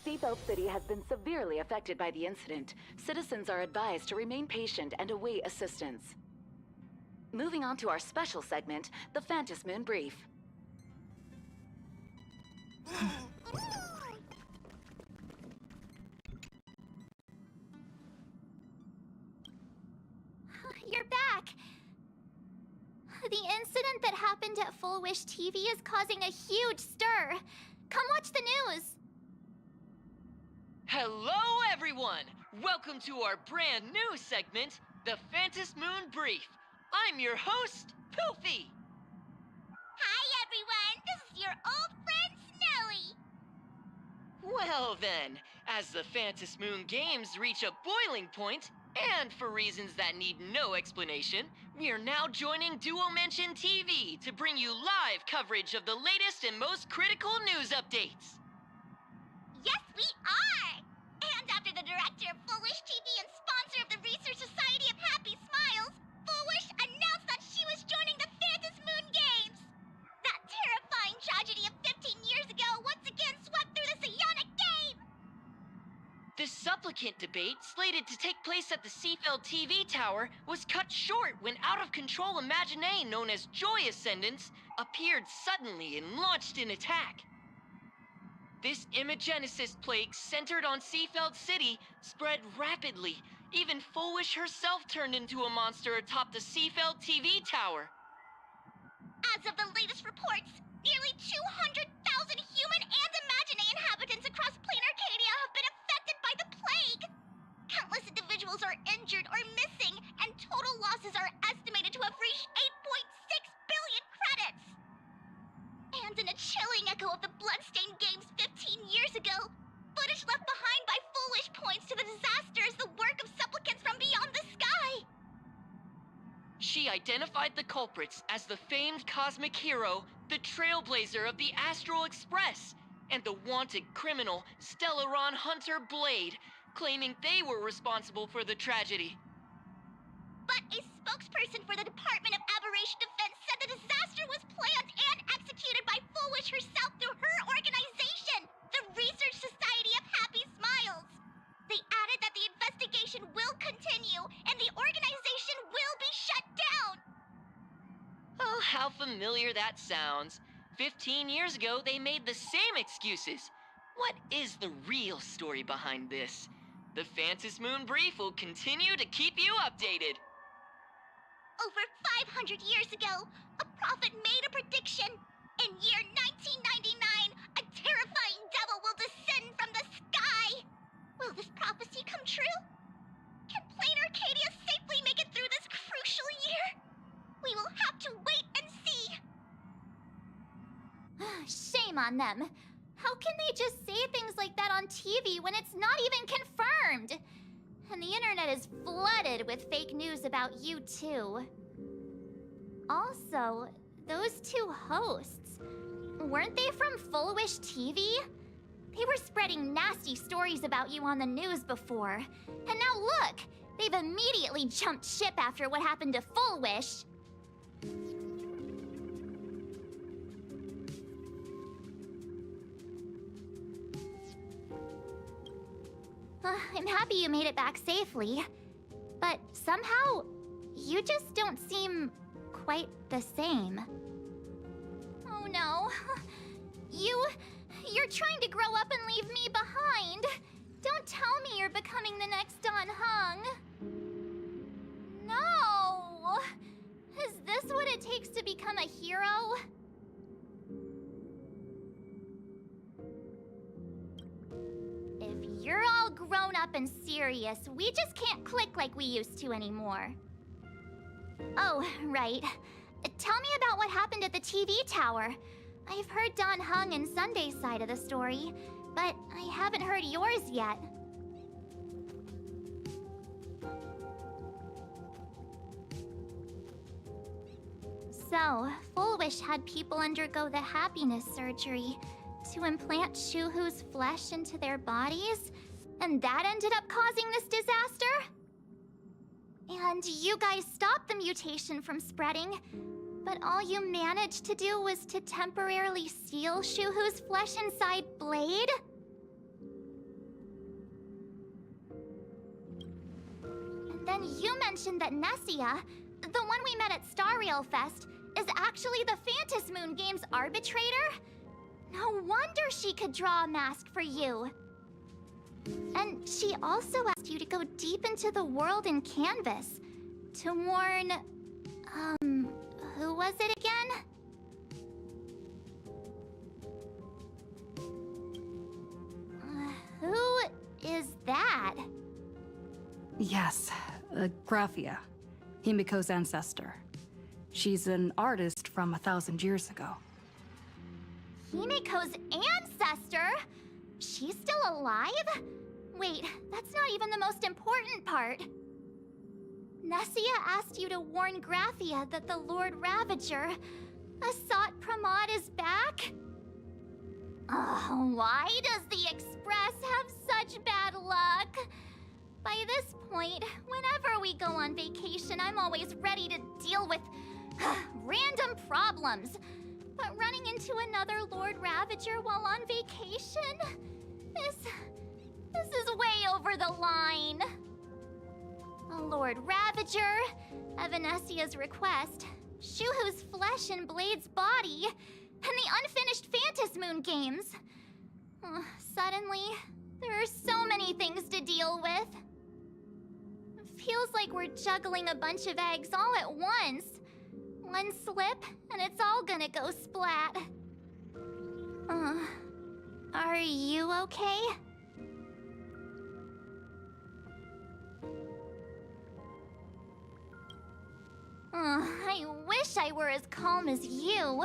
Seatbelt City has been severely affected by the incident. Citizens are advised to remain patient and await assistance. Moving on to our special segment, the Phantom Moon Brief. You're back! The incident that happened at Full Wish TV is causing a huge stir. Come watch the news! Hello, everyone! Welcome to our brand new segment, the Phantom Moon Brief. I'm your host, Poofy. Hi, everyone! This is your old friend, Snowy! Well then, as the Phantom Moon Games reach a boiling point, and for reasons that need no explanation, we are now joining Duo Mention TV to bring you live coverage of the latest and most critical news updates. Yes, we are! And after the director of Full Wish TV and sponsor of the Research Society of Happy Smiles, Full Wish announced that she was joining the Phantom Moon Games! That terrifying tragedy of 15 years ago once again swept through the psionic game! The supplicant debate, slated to take place at the Seafeld TV tower, was cut short when out-of-control Imagine known as Joy Ascendants appeared suddenly and launched an attack. This Imagenesis plague centered on Seafeld City spread rapidly. Even Full Wish herself turned into a monster atop the Seafeld TV tower. As of the latest reports, nearly 200,000 human and Imagine inhabitants across plain Arcadia have been affected by the plague. Countless individuals are injured or missing, and total losses are estimated to have reached 8.6 billion credits. And in a chilling echo of the Bloodstained Games 15 years ago, footage left behind by Full Wish points to the disaster as the work of supplicants from beyond the sky. She identified the culprits as the famed cosmic hero, the Trailblazer of the Astral Express, and the wanted criminal, Stellaron Hunter Blade, claiming they were responsible for the tragedy. But a spokesperson for the Department of Aberration Defense said the disaster was planned and executed by Full Wish herself through her organization, the Research Society of Happy Smiles. They added that the investigation will continue and the organization will be shut down. Oh, how familiar that sounds. 15 years ago, they made the same excuses. What is the real story behind this? The Phantom Moon Brief will continue to keep you updated. Over 500 years ago, a prophet made a prediction. In year 1999, a terrifying devil will descend from the sky. Will this prophecy come true? Can plain Arcadia safely make it through this crucial year? We will have to wait and see. Shame on them. How can they just say things like that on TV when it's not even confirmed? And the internet is flooded with fake news about you too. Also, those two hosts, weren't they from Full Wish TV? They were spreading nasty stories about you on the news before. And now look, they've immediately jumped ship after what happened to Full Wish. I'm happy you made it back safely, but somehow, you just don't seem quite the same. Oh no. You're trying to grow up and leave me behind. Don't tell me you're becoming the next unhung. No! Is this what it takes to become a hero? If you're all grown up and serious, we just can't click like we used to anymore. Oh, right. Tell me about what happened at the TV tower. I've heard Don Hung and Sunday's side of the story, but I haven't heard yours yet. So, Full Wish had people undergo the happiness surgery to implant Shuhu's flesh into their bodies, and that ended up causing this disaster? And you guys stopped the mutation from spreading, but all you managed to do was to temporarily seal Shuhu's flesh inside Blade? And you mentioned that Nessia, the one we met at Star Rail Fest, is actually the Phantasmoon Games arbitrator? No wonder she could draw a mask for you. And she also asked you to go deep into the world in Canvas to warn... who was it again? Who is that? Yes, Graphia, Himiko's ancestor. She's an artist from 1,000 years ago. Himiko's ancestor? She's still alive? Wait, that's not even the most important part. Nessia asked you to warn Graphia that the Lord Ravager, Asat Pramod, is back? Oh, why does the Express have such bad luck? By this point, whenever we go on vacation, I'm always ready to deal with random problems. But running into another Lord Ravager while on vacation? This is way over the line. A Lord Ravager, Evanessia's request, Shuhu's flesh and Blade's body, and the unfinished Phantasmoon Games. Suddenly, there are so many things to deal with. It feels like we're juggling a bunch of eggs all at once. One slip, and it's all gonna go splat. Are you okay? I wish I were as calm as you.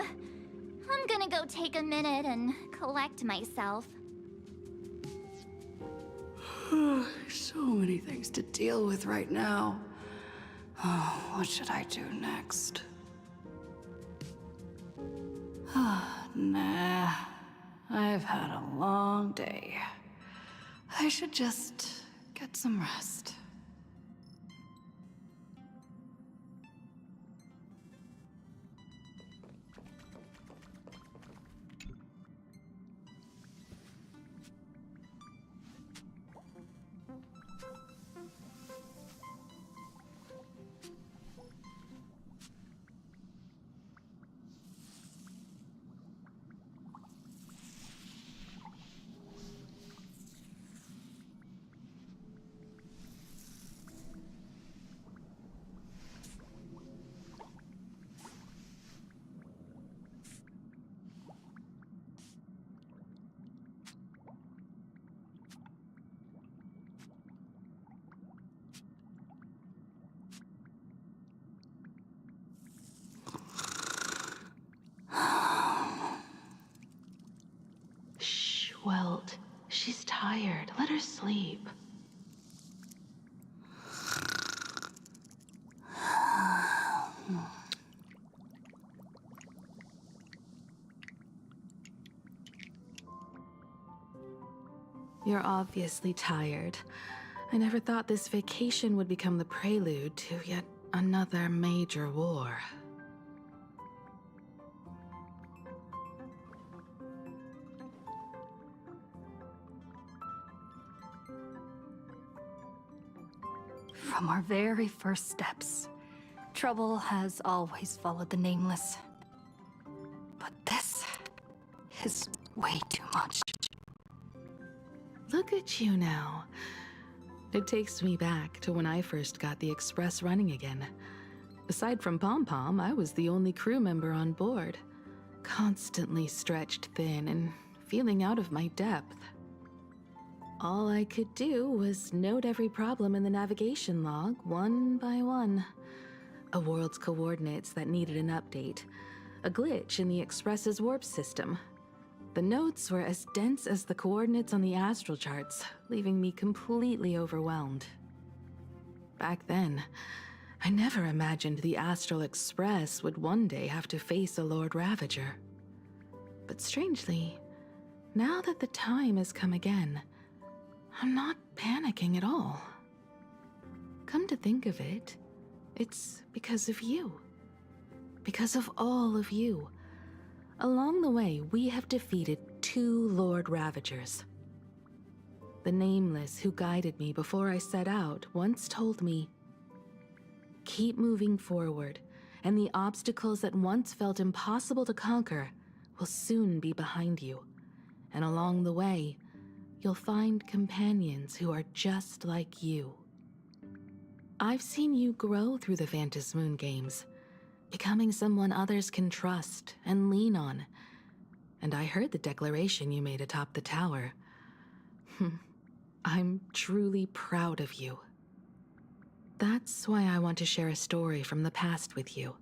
I'm gonna go take a minute and collect myself. So many things to deal with right now. Oh, what should I do next? Nah, I've had a long day. I should just get some rest. Welt, she's tired. Let her sleep. You're obviously tired. I never thought this vacation would become the prelude to yet another major war. From our very first steps, trouble has always followed the Nameless. But this is way too much. Look at you now. It takes me back to when I first got the Express running again. Aside from Pom Pom, I was the only crew member on board, constantly stretched thin and feeling out of my depth. All I could do was note every problem in the navigation log, one by one. A world's coordinates that needed an update. A glitch in the Express's warp system. The notes were as dense as the coordinates on the astral charts, leaving me completely overwhelmed. Back then, I never imagined the Astral Express would one day have to face a Lord Ravager. But strangely, now that the time has come again, I'm not panicking at all. Come to think of it, it's because of you. Because of all of you. Along the way, we have defeated 2 Lord Ravagers. The Nameless who guided me before I set out once told me, Keep moving forward, and the obstacles that once felt impossible to conquer will soon be behind you. And along the way, you'll find companions who are just like you. I've seen you grow through the Phantom Moon games, becoming someone others can trust and lean on. And I heard the declaration you made atop the tower. I'm truly proud of you. That's why I want to share a story from the past with you.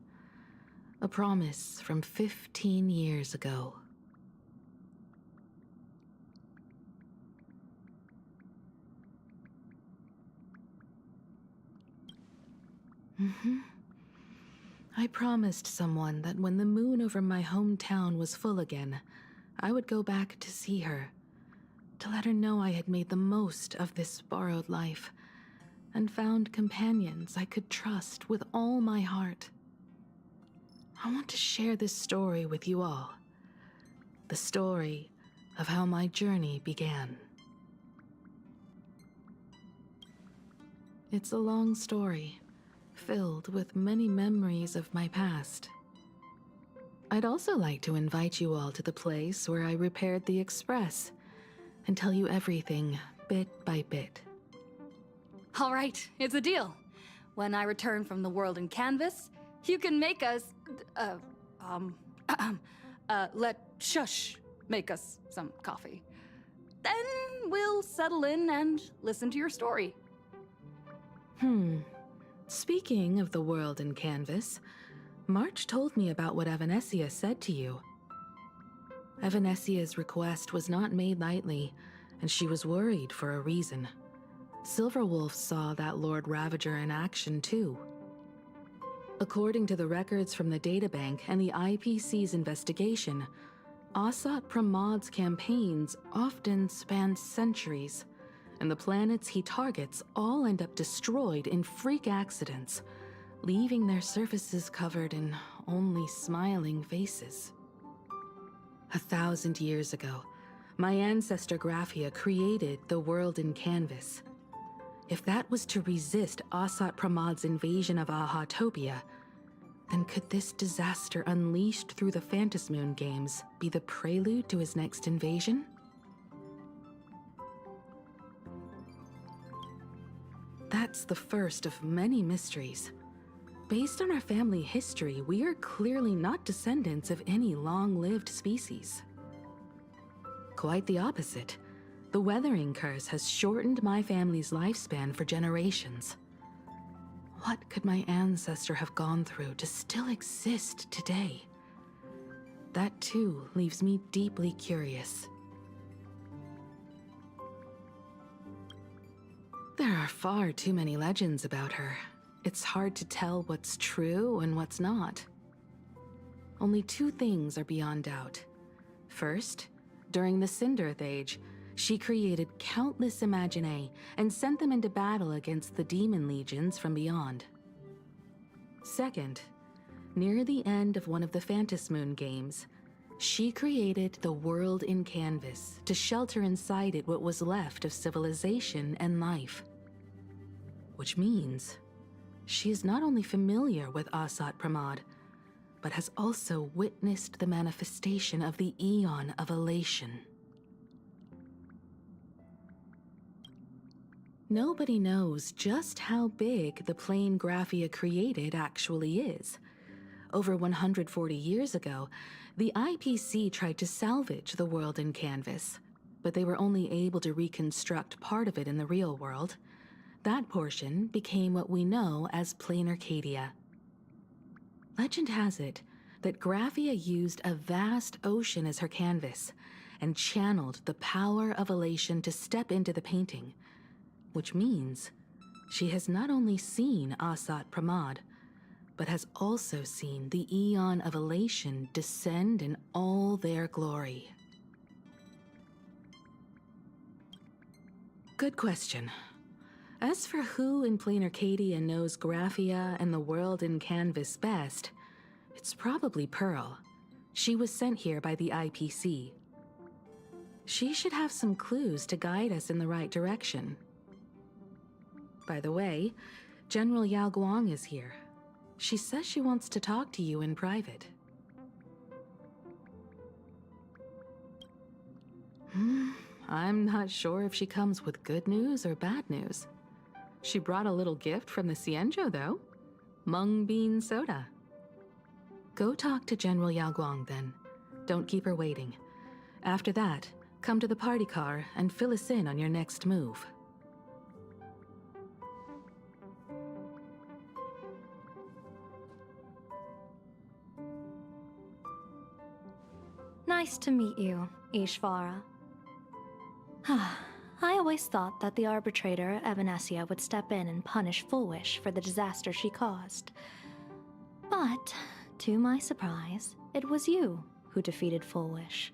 A promise from 15 years ago. I promised someone that when the moon over my hometown was full again, I would go back to see her, to let her know I had made the most of this borrowed life, and found companions I could trust with all my heart. I want to share this story with you all. The story of how my journey began. It's a long story, filled with many memories of my past. I'd also like to invite you all to the place where I repaired the Express and tell you everything bit by bit. All right, it's a deal. When I return from the world in canvas, you can make us, let Shush make us some coffee. Then we'll settle in and listen to your story. Speaking of the world in canvas, March told me about what Evanesia said to you. Evanesia's request was not made lightly, and she was worried for a reason. Silverwolf saw that Lord Ravager in action too. According to the records from the databank and the IPC's investigation, Asat Pramad's campaigns often span centuries, and the planets he targets all end up destroyed in freak accidents, leaving their surfaces covered in only smiling faces. 1,000 years ago, my ancestor Graphia created the world in canvas. If that was to resist Asat Pramad's invasion of Ahatopia, then could this disaster unleashed through the Phantom Moon games be the prelude to his next invasion? That's the first of many mysteries. Based on our family history, we are clearly not descendants of any long-lived species. Quite the opposite. The weathering curse has shortened my family's lifespan for generations. What could my ancestor have gone through to still exist today? That too leaves me deeply curious. There are far too many legends about her. It's hard to tell what's true and what's not. Only two things are beyond doubt. First, during the Cinderth Age, she created countless Imaginae and sent them into battle against the demon legions from beyond. Second, near the end of one of the Phantom Moon games, she created the world in canvas to shelter inside it what was left of civilization and life. Which means she is not only familiar with Asat Pramad, but has also witnessed the manifestation of the Eon of Elation. Nobody knows just how big the plane Graphia created actually is. Over 140 years ago, the IPC tried to salvage the world in canvas, but they were only able to reconstruct part of it in the real world. That portion became what we know as Plain Arcadia. Legend has it that Graphia used a vast ocean as her canvas and channeled the power of elation to step into the painting, which means she has not only seen Asat Pramad, but has also seen the Eon of Elation descend in all their glory. Good question. As for who in Plain Arcadia knows Graphia and the world in canvas best, it's probably Pearl. She was sent here by the IPC. She should have some clues to guide us in the right direction. By the way, General Yao Guang is here. She says she wants to talk to you in private. I'm not sure if she comes with good news or bad news. She brought a little gift from the Xianzhou, though. Mung bean soda. Go talk to General Yao Guang, then. Don't keep her waiting. After that, come to the party car and fill us in on your next move. Nice to meet you, Ishvara. I always thought that the arbitrator, Evanesia, would step in and punish Fullwish for the disaster she caused. But, to my surprise, it was you who defeated Fullwish.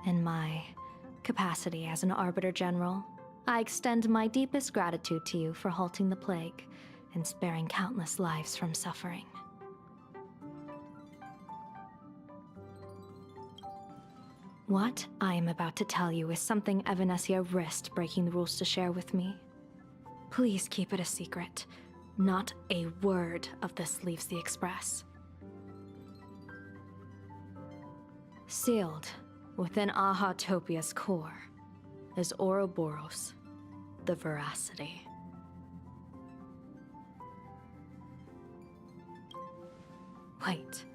In my capacity as an Arbiter General, I extend my deepest gratitude to you for halting the plague and sparing countless lives from suffering. What I am about to tell you is something Evanesia risked breaking the rules to share with me. Please keep it a secret. Not a word of this leaves the Express. Sealed within Ahatopia's core is Ouroboros, the Veracity. Wait,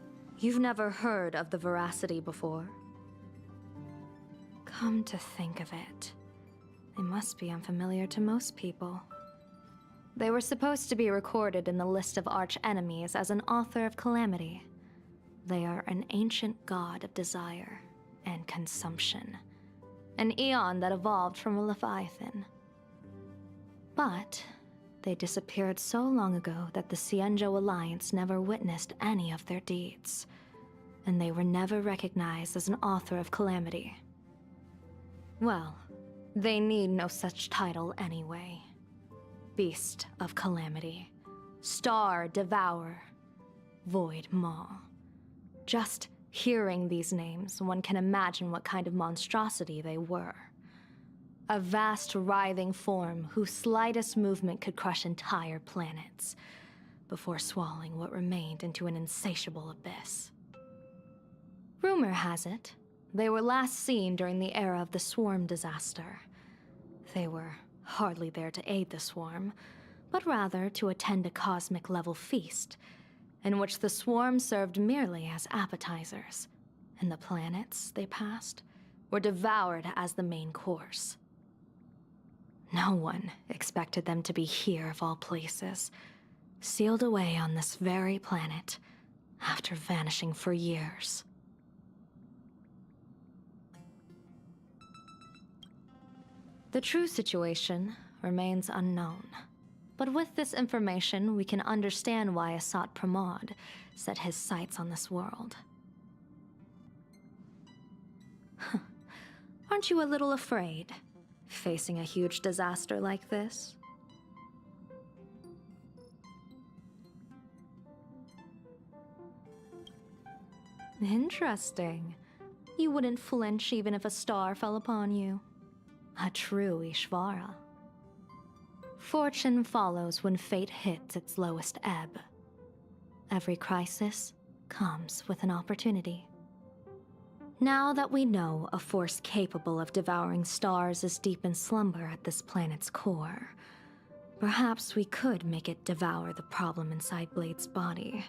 you've never heard of the Veracity before? Come to think of it, they must be unfamiliar to most people. They were supposed to be recorded in the list of arch-enemies as an author of calamity. They are an ancient god of desire and consumption, an eon that evolved from a leviathan. But they disappeared so long ago that the Xianzhou Alliance never witnessed any of their deeds, and they were never recognized as an author of calamity. Well, they need no such title anyway. Beast of Calamity, Star Devourer, Void Maw. Just hearing these names, one can imagine what kind of monstrosity they were. A vast, writhing form whose slightest movement could crush entire planets, before swallowing what remained into an insatiable abyss. Rumor has it, they were last seen during the era of the Swarm disaster. They were hardly there to aid the Swarm, but rather to attend a cosmic-level feast, in which the Swarm served merely as appetizers, and the planets they passed were devoured as the main course. No one expected them to be here of all places, sealed away on this very planet, after vanishing for years. The true situation remains unknown, but with this information, we can understand why Asat Pramod set his sights on this world. Aren't you a little afraid, facing a huge disaster like this? Interesting. You wouldn't flinch even if a star fell upon you. A true Ishvara. Fortune follows when fate hits its lowest ebb. Every crisis comes with an opportunity. Now that we know a force capable of devouring stars is deep in slumber at this planet's core, perhaps we could make it devour the problem inside Blade's body.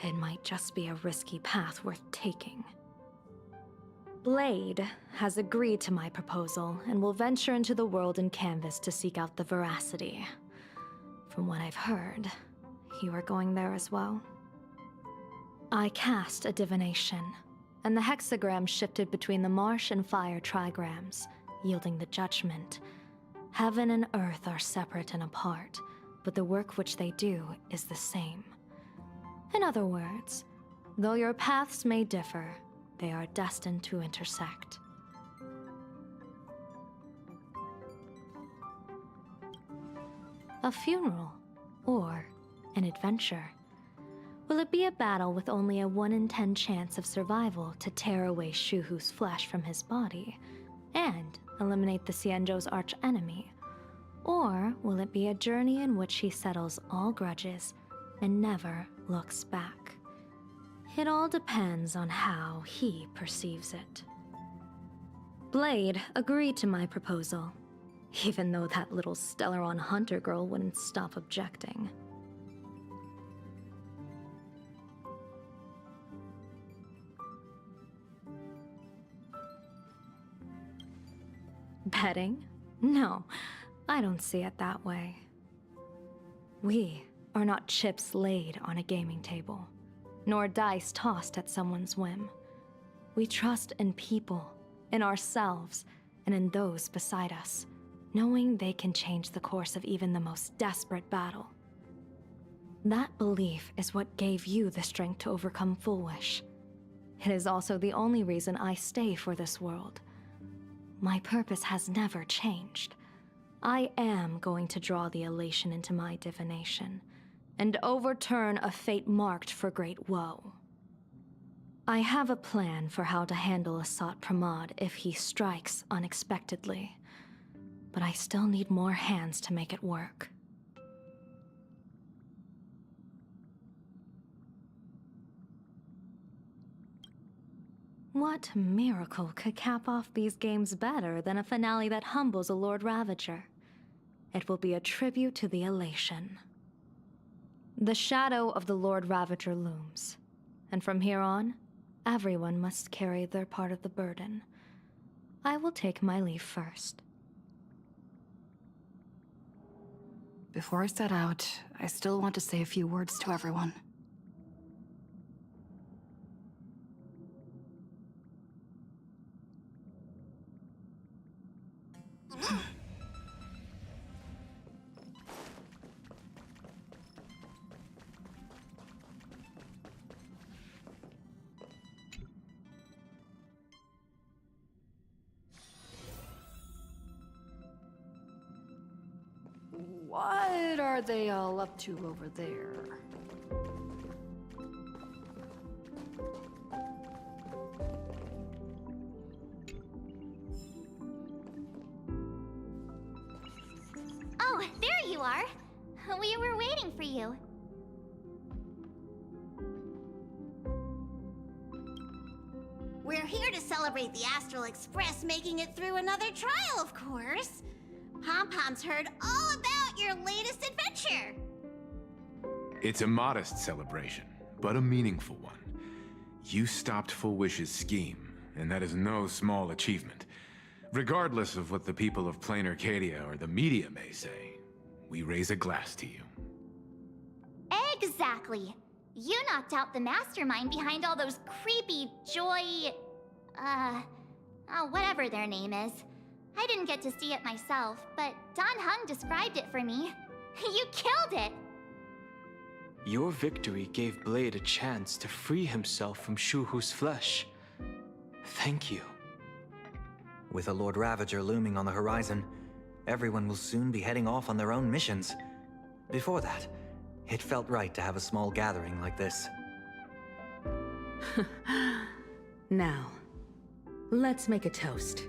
It might just be a risky path worth taking. Blade has agreed to my proposal and will venture into the world in canvas to seek out the Veracity. From what I've heard, you are going there as well. I cast a divination, and the hexagram shifted between the marsh and fire trigrams, yielding the judgment. Heaven and earth are separate and apart, but the work which they do is the same. In other words, though your paths may differ, they are destined to intersect. A funeral, or an adventure. Will it be a battle with only a 1 in 10 chance of survival to tear away Shuhu's flesh from his body, and eliminate the Xianzhou's arch-enemy? Or will it be a journey in which he settles all grudges and never looks back? It all depends on how he perceives it. Blade agreed to my proposal, even though that little Stellaron hunter girl wouldn't stop objecting. Betting? No, I don't see it that way. We are not chips laid on a gaming table, nor dice tossed at someone's whim. We trust in people, in ourselves, and in those beside us, knowing they can change the course of even the most desperate battle. That belief is what gave you the strength to overcome Fullwish. It is also the only reason I stay for this world. My purpose has never changed. I am going to draw the elation into my divination, and overturn a fate marked for great woe. I have a plan for how to handle Asat Pramod if he strikes unexpectedly, but I still need more hands to make it work. What miracle could cap off these games better than a finale that humbles a Lord Ravager? It will be a tribute to the elation. The shadow of the Lord Ravager looms, and from here on, everyone must carry their part of the burden. I will take my leave first. Before I set out, I still want to say a few words to everyone. What are they all up to over there? Oh, there you are. We were waiting for you. We're here to celebrate the Astral Express making it through another trial, of course. Pom-Pom's heard all about your latest adventure. It's a modest celebration, but a meaningful one. You stopped Fullwish's scheme, and that is no small achievement. Regardless of what the people of Plain Arcadia or the media may say, we raise a glass to you. Exactly. You knocked out the mastermind behind all those creepy whatever their name is. I didn't get to see it myself, but Don Hung described it for me. You killed it! Your victory gave Blade a chance to free himself from Shuhu's flesh. Thank you. With a Lord Ravager looming on the horizon, everyone will soon be heading off on their own missions. Before that, it felt right to have a small gathering like this. Now, let's make a toast.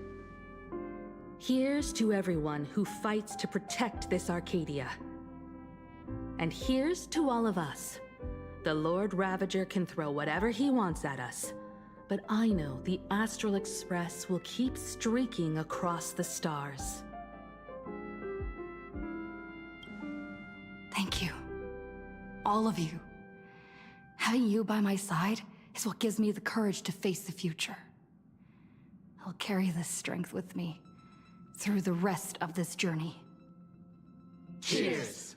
Here's to everyone who fights to protect this Arcadia. And here's to all of us. The Lord Ravager can throw whatever he wants at us, but I know the Astral Express will keep streaking across the stars. Thank you. All of you. Having you by my side is what gives me the courage to face the future. I'll carry this strength with me through the rest of this journey. Cheers!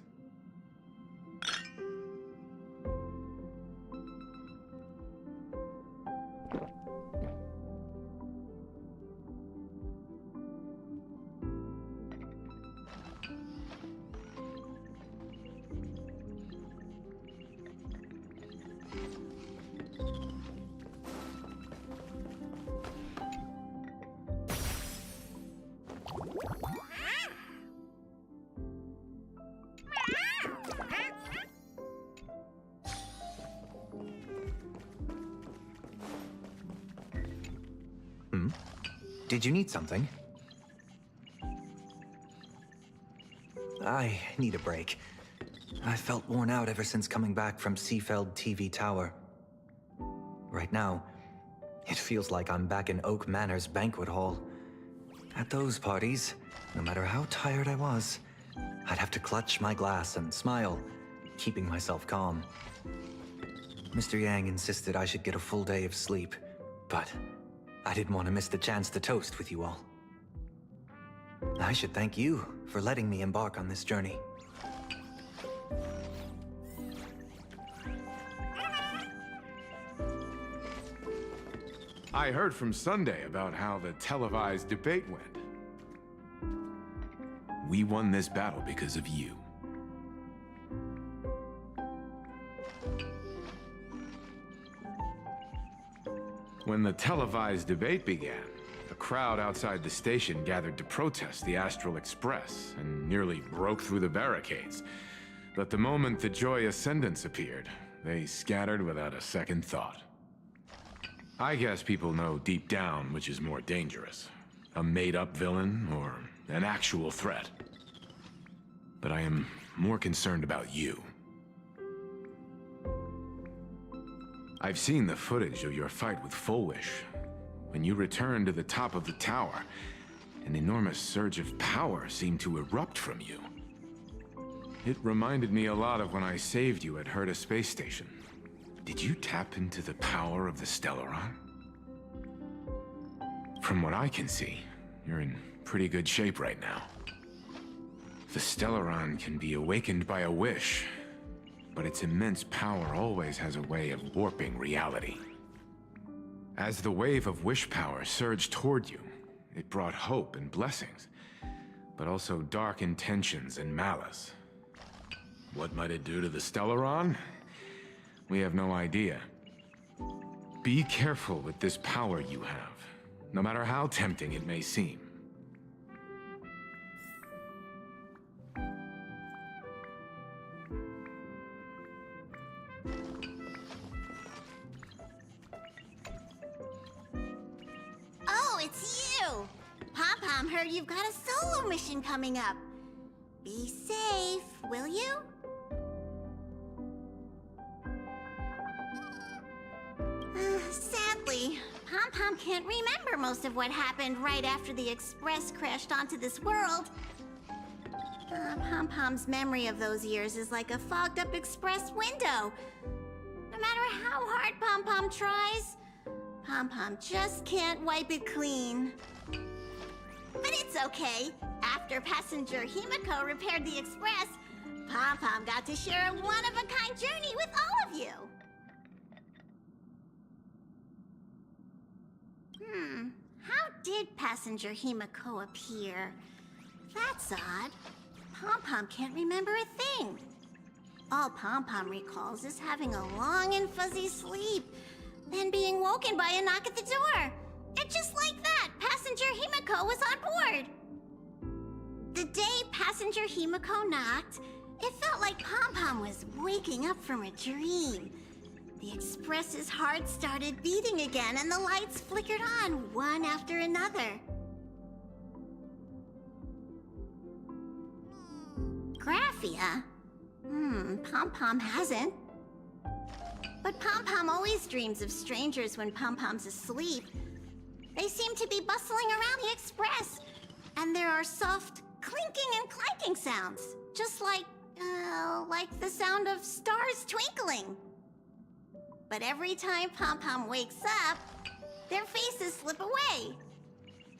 Did you need something? I need a break. I felt worn out ever since coming back from Seafeld TV Tower. Right now, it feels like I'm back in Oak Manor's banquet hall. At those parties, no matter how tired I was, I'd have to clutch my glass and smile, keeping myself calm. Mr. Yang insisted I should get a full day of sleep, but I didn't want to miss the chance to toast with you all. I should thank you for letting me embark on this journey. I heard from Sunday about how the televised debate went. We won this battle because of you. When the televised debate began, a crowd outside the station gathered to protest the Astral Express and nearly broke through the barricades. But the moment the Joy Ascendants appeared, they scattered without a second thought. I guess people know deep down which is more dangerous, a made-up villain or an actual threat. But I am more concerned about you. I've seen the footage of your fight with Full Wish. When you returned to the top of the tower, an enormous surge of power seemed to erupt from you. It reminded me a lot of when I saved you at Herta Space Station. Did you tap into the power of the Stellaron? From what I can see, you're in pretty good shape right now. The Stellaron can be awakened by a wish, but its immense power always has a way of warping reality. As the wave of wish power surged toward you, it brought hope and blessings, but also dark intentions and malice. What might it do to the Stellaron? We have no idea. Be careful with this power you have, no matter how tempting it may seem. Oh, it's you! Pom-Pom heard you've got a solo mission coming up. Be safe, will you? Sadly, Pom-Pom can't remember most of what happened right after the Express crashed onto this world. Pom-Pom's memory of those years is like a fogged-up Express window. No matter how hard Pom-Pom tries, Pom-Pom just can't wipe it clean. But it's okay. After passenger Himiko repaired the Express, Pom-Pom got to share a one-of-a-kind journey with all of you. How did passenger Himiko appear? That's odd. Pom-Pom can't remember a thing. All Pom-Pom recalls is having a long and fuzzy sleep, then being woken by a knock at the door. And just like that, passenger Himiko was on board. The day passenger Himiko knocked, it felt like Pom-Pom was waking up from a dream. The Express's heart started beating again, and the lights flickered on one after another. Graphia? Pom-Pom hasn't. But Pom-Pom always dreams of strangers when Pom-Pom's asleep. They seem to be bustling around the Express, and there are soft clinking and clanking sounds, just like the sound of stars twinkling. But every time Pom-Pom wakes up, their faces slip away.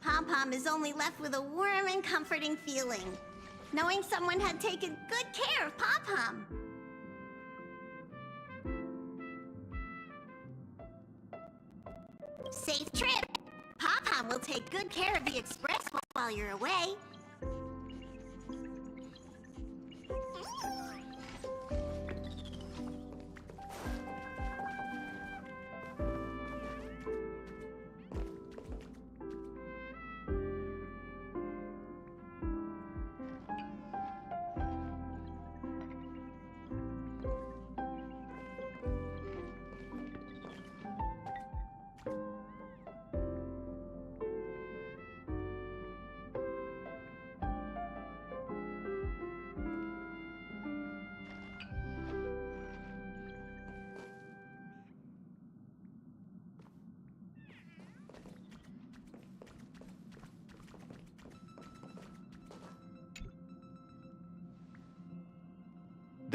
Pom-Pom is only left with a warm and comforting feeling, knowing someone had taken good care of Pom-Pom. Safe trip. Pom-Pom will take good care of the Express while you're away.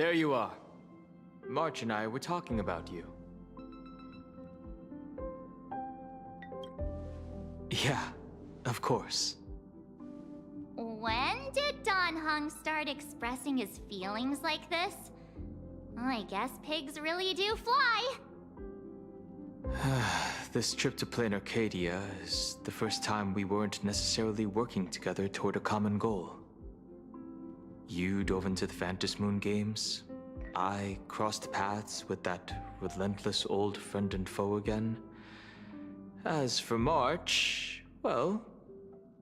there you are. March and I were talking about you. Yeah, of course. When did Don Hung start expressing his feelings like this? I guess pigs really do fly. This trip to Plain Arcadia is the first time we weren't necessarily working together toward a common goal. You dove into the Phantom Moon games. I crossed paths with that relentless old friend and foe again. As for March, well,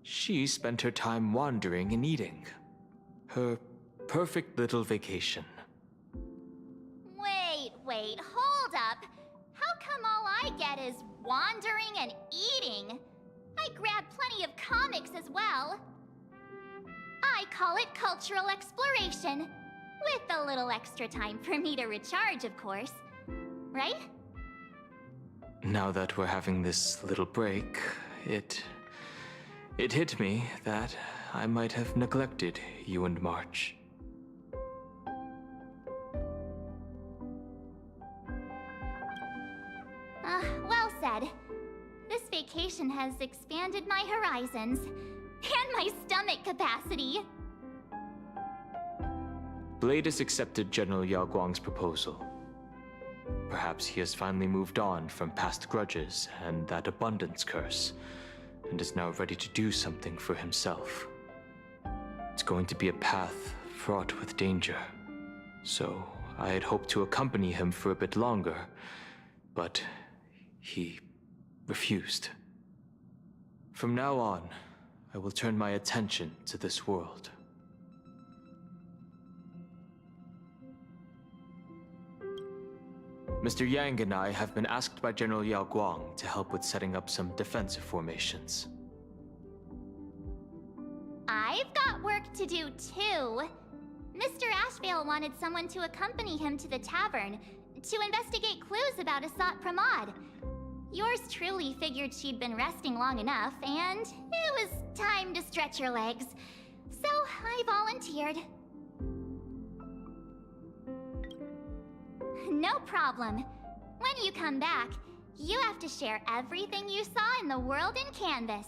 she spent her time wandering and eating. Her perfect little vacation. Wait, hold up. How come all I get is wandering and eating? I grab plenty of comics as well. I call it cultural exploration. With a little extra time for me to recharge, of course. Right? Now that we're having this little break, it hit me that I might have neglected you and March. Well said. This vacation has expanded my horizons. And my stomach capacity. Blade has accepted General Yao Guang's proposal. Perhaps he has finally moved on from past grudges and that abundance curse, and is now ready to do something for himself. It's going to be a path fraught with danger, so I had hoped to accompany him for a bit longer, but he refused. From now on, I will turn my attention to this world. Mr. Yang and I have been asked by General Yao Guang to help with setting up some defensive formations. I've got work to do too. Mr. Ashvale wanted someone to accompany him to the tavern to investigate clues about Asat Pramod. Yours truly figured she'd been resting long enough, and it was time to stretch her legs. So I volunteered. No problem. When you come back, you have to share everything you saw in the world in Canvas.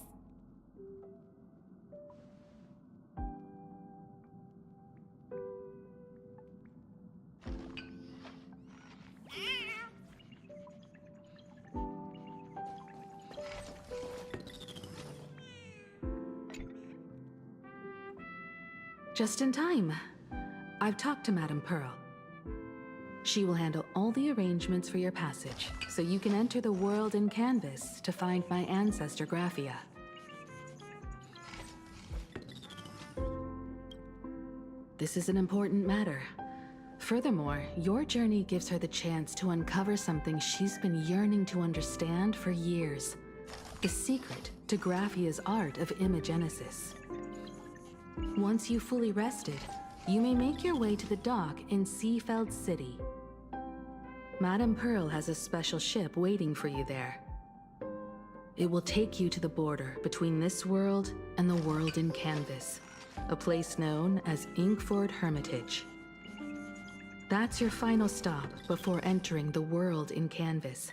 Just in time. I've talked to Madame Pearl. She will handle all the arrangements for your passage, so you can enter the world in Canvas to find my ancestor Graphia. This is an important matter. Furthermore, your journey gives her the chance to uncover something she's been yearning to understand for years. The secret to Graphia's art of imagenesis. Once you've fully rested, you may make your way to the dock in Seafeld City. Madame Pearl has a special ship waiting for you there. It will take you to the border between this world and the world in Canvas, a place known as Inkford Hermitage. That's your final stop before entering the world in Canvas,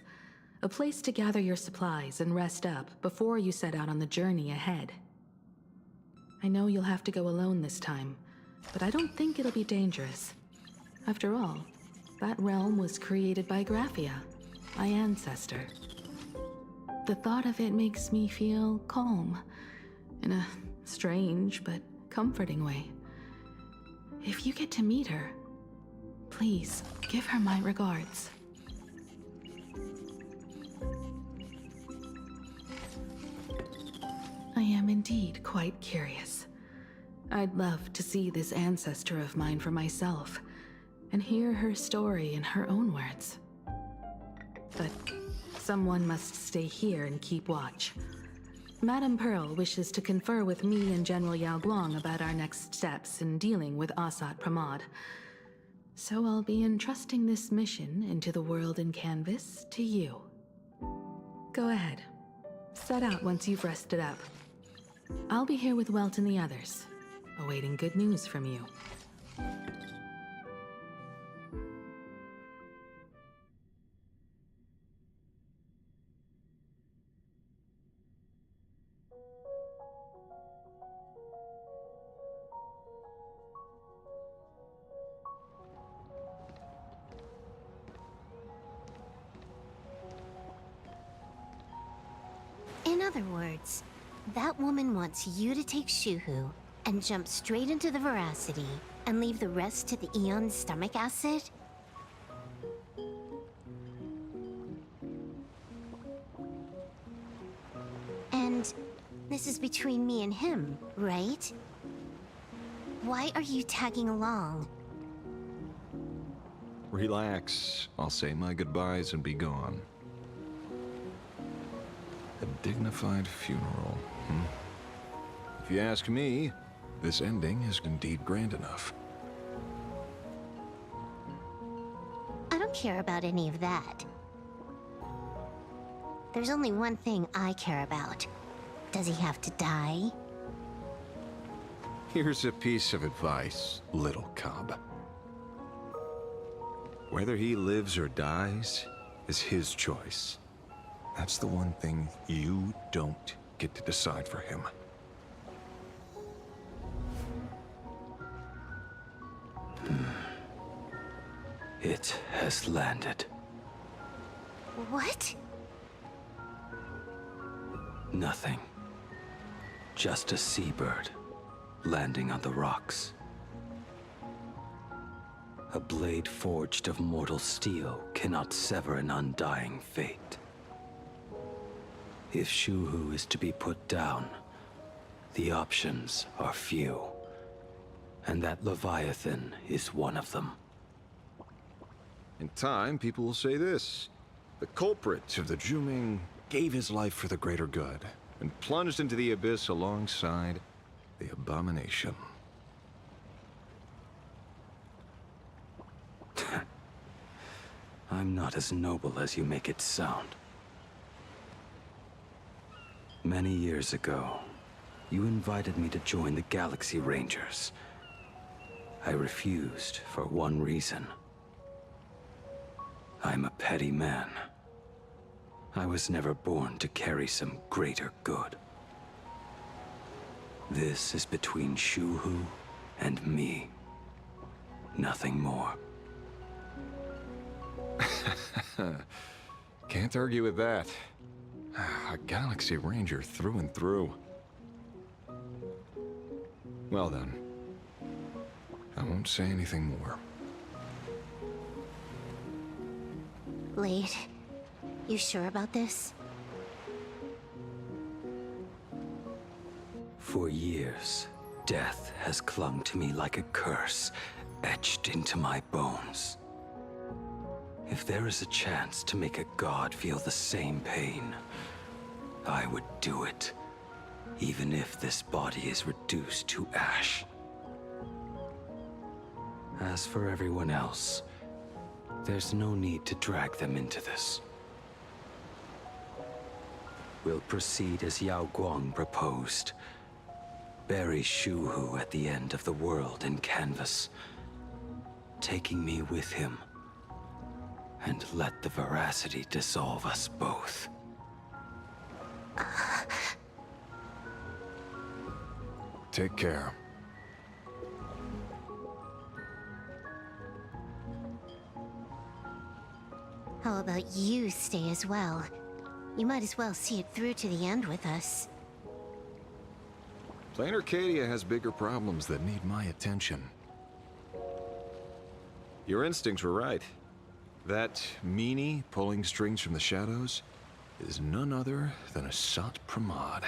a place to gather your supplies and rest up before you set out on the journey ahead. I know you'll have to go alone this time, but I don't think it'll be dangerous. After all, that realm was created by Graphia, my ancestor. The thought of it makes me feel calm, in a strange but comforting way. If you get to meet her, please give her my regards. I am indeed quite curious. I'd love to see this ancestor of mine for myself, and hear her story in her own words. But someone must stay here and keep watch. Madame Pearl wishes to confer with me and General Yao Guang about our next steps in dealing with Asat Pramod. So I'll be entrusting this mission into the world in Canvas to you. Go ahead. Set out once you've rested up. I'll be here with Welt and the others, awaiting good news from you. In other words, that woman wants you to take Shuhu and jump straight into the Veracity and leave the rest to the Eon's stomach acid? And this is between me and him, right? Why are you tagging along? Relax. I'll say my goodbyes and be gone. A dignified funeral, If you ask me, this ending is indeed grand enough. I don't care about any of that. There's only one thing I care about. Does he have to die? Here's a piece of advice, little cub. Whether he lives or dies is his choice. That's the one thing you don't get to decide for him. It has landed. What? Nothing. Just a seabird landing on the rocks. A blade forged of mortal steel cannot sever an undying fate. If Shuhu is to be put down, the options are few, and that Leviathan is one of them. In time, people will say this. The culprit of the Juming gave his life for the greater good, and plunged into the abyss alongside the abomination. I'm not as noble as you make it sound. Many years ago, you invited me to join the Galaxy Rangers. I refused for one reason. I'm a petty man. I was never born to carry some greater good. This is between Shuhu and me. Nothing more. Can't argue with that. A Galaxy Ranger through and through. Well then, I won't say anything more. Lethe, you sure about this? For years, death has clung to me like a curse, etched into my bones. If there is a chance to make a god feel the same pain, I would do it, even if this body is reduced to ash. As for everyone else, there's no need to drag them into this. We'll proceed as Yao Guang proposed. Bury Shuhu at the end of the world in canvas, taking me with him, and let the veracity dissolve us both. Take care. How about you stay as well? You might as well see it through to the end with us. Plain Arcadia has bigger problems that need my attention. Your instincts were right. That meanie pulling strings from the shadows is none other than a Sat Pramod.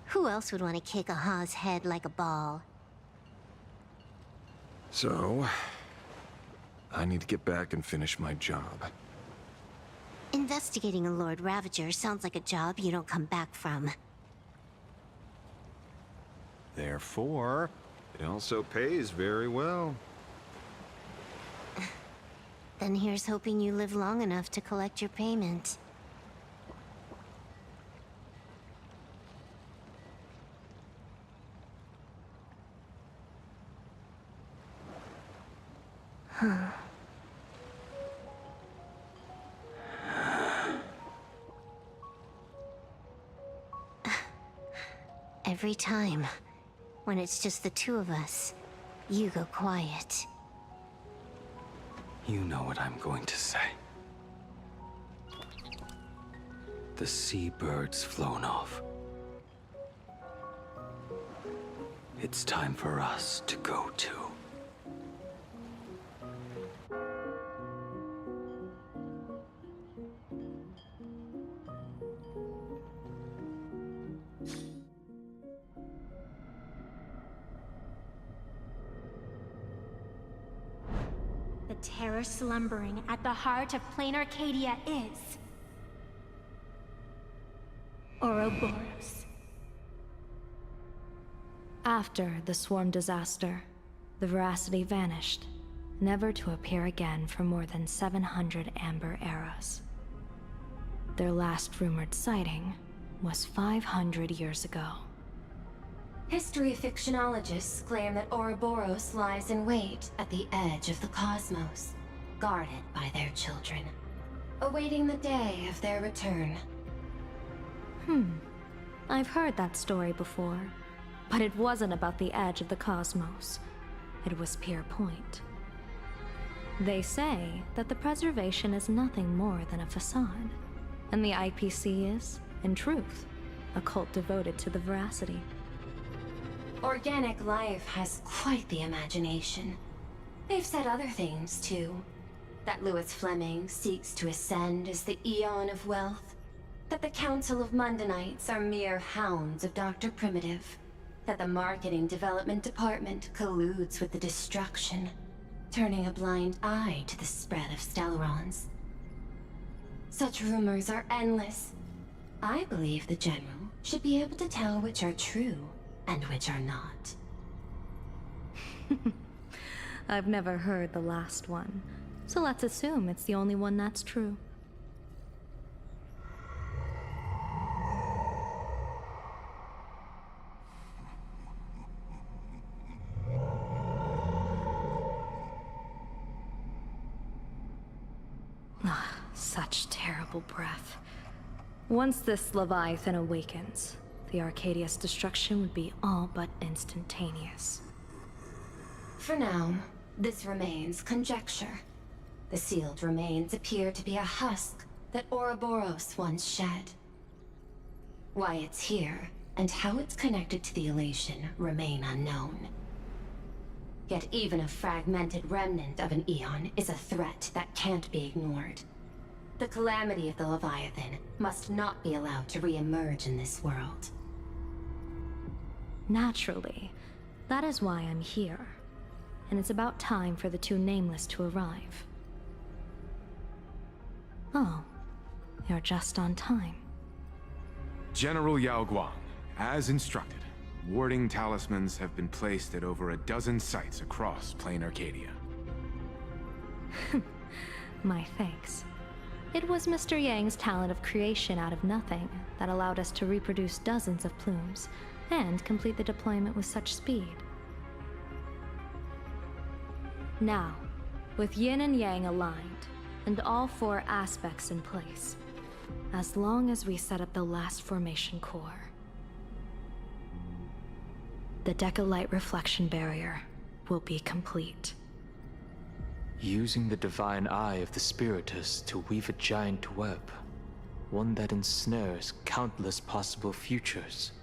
Who else would want to kick a Ha's head like a ball? So, I need to get back and finish my job. Investigating a Lord Ravager sounds like a job you don't come back from. Therefore, it also pays very well. Then here's hoping you live long enough to collect your payment. Every time, when it's just the two of us, you go quiet. You know what I'm going to say. the seabirds flown off. It's time for us to go too. The terror slumbering at the heart of plain Arcadia is... Ouroboros. After the swarm disaster, the Veracity vanished, never to appear again for more than 700 Amber eras. Their last rumored sighting was 500 years ago. History fictionologists claim that Ouroboros lies in wait at the edge of the cosmos, guarded by their children, awaiting the day of their return. I've heard that story before, but it wasn't about the edge of the cosmos. It was Pier Point. They say that the preservation is nothing more than a facade, and the IPC is, in truth, a cult devoted to the Veracity. Organic life has quite the imagination. They've said other things, too. That Louis Fleming seeks to ascend as the Eon of Wealth. That the Council of Mundanites are mere hounds of Dr. Primitive. That the Marketing Development Department colludes with the destruction, turning a blind eye to the spread of Stellarons. Such rumors are endless. I believe the General should be able to tell which are true and which are not. I've never heard the last one, so let's assume it's the only one that's true. Such terrible breath. Once this Leviathan awakens, the Arcadia's destruction would be all but instantaneous. For now, this remains conjecture. The sealed remains appear to be a husk that Ouroboros once shed. Why it's here, and how it's connected to the elation, remain unknown. Yet even a fragmented remnant of an Eon is a threat that can't be ignored. The calamity of the Leviathan must not be allowed to re-emerge in this world. Naturally. That is why I'm here. And it's about time for the two Nameless to arrive. Oh, you're just on time. General Yao Guang, as instructed, warding talismans have been placed at over a dozen sites across plain Arcadia. My thanks. It was Mr. Yang's talent of creation out of nothing that allowed us to reproduce dozens of plumes and complete the deployment with such speed. Now, with Yin and Yang aligned, and all four aspects in place, as long as we set up the last formation core, the Decalight reflection barrier will be complete. Using the divine eye of the Spiritus to weave a giant web, one that ensnares countless possible futures.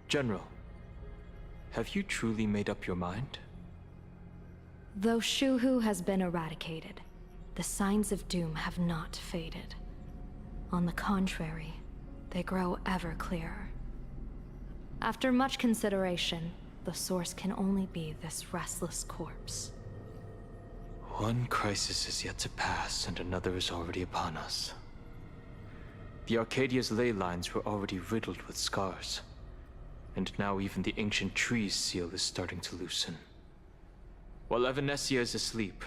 General, have you truly made up your mind? Though Shuhu has been eradicated, the signs of doom have not faded. On the contrary, they grow ever clearer. After much consideration, the source can only be this restless corpse. One crisis is yet to pass, and another is already upon us. The Arcadia's ley lines were already riddled with scars, and now even the ancient tree's seal is starting to loosen. While Evanesia is asleep,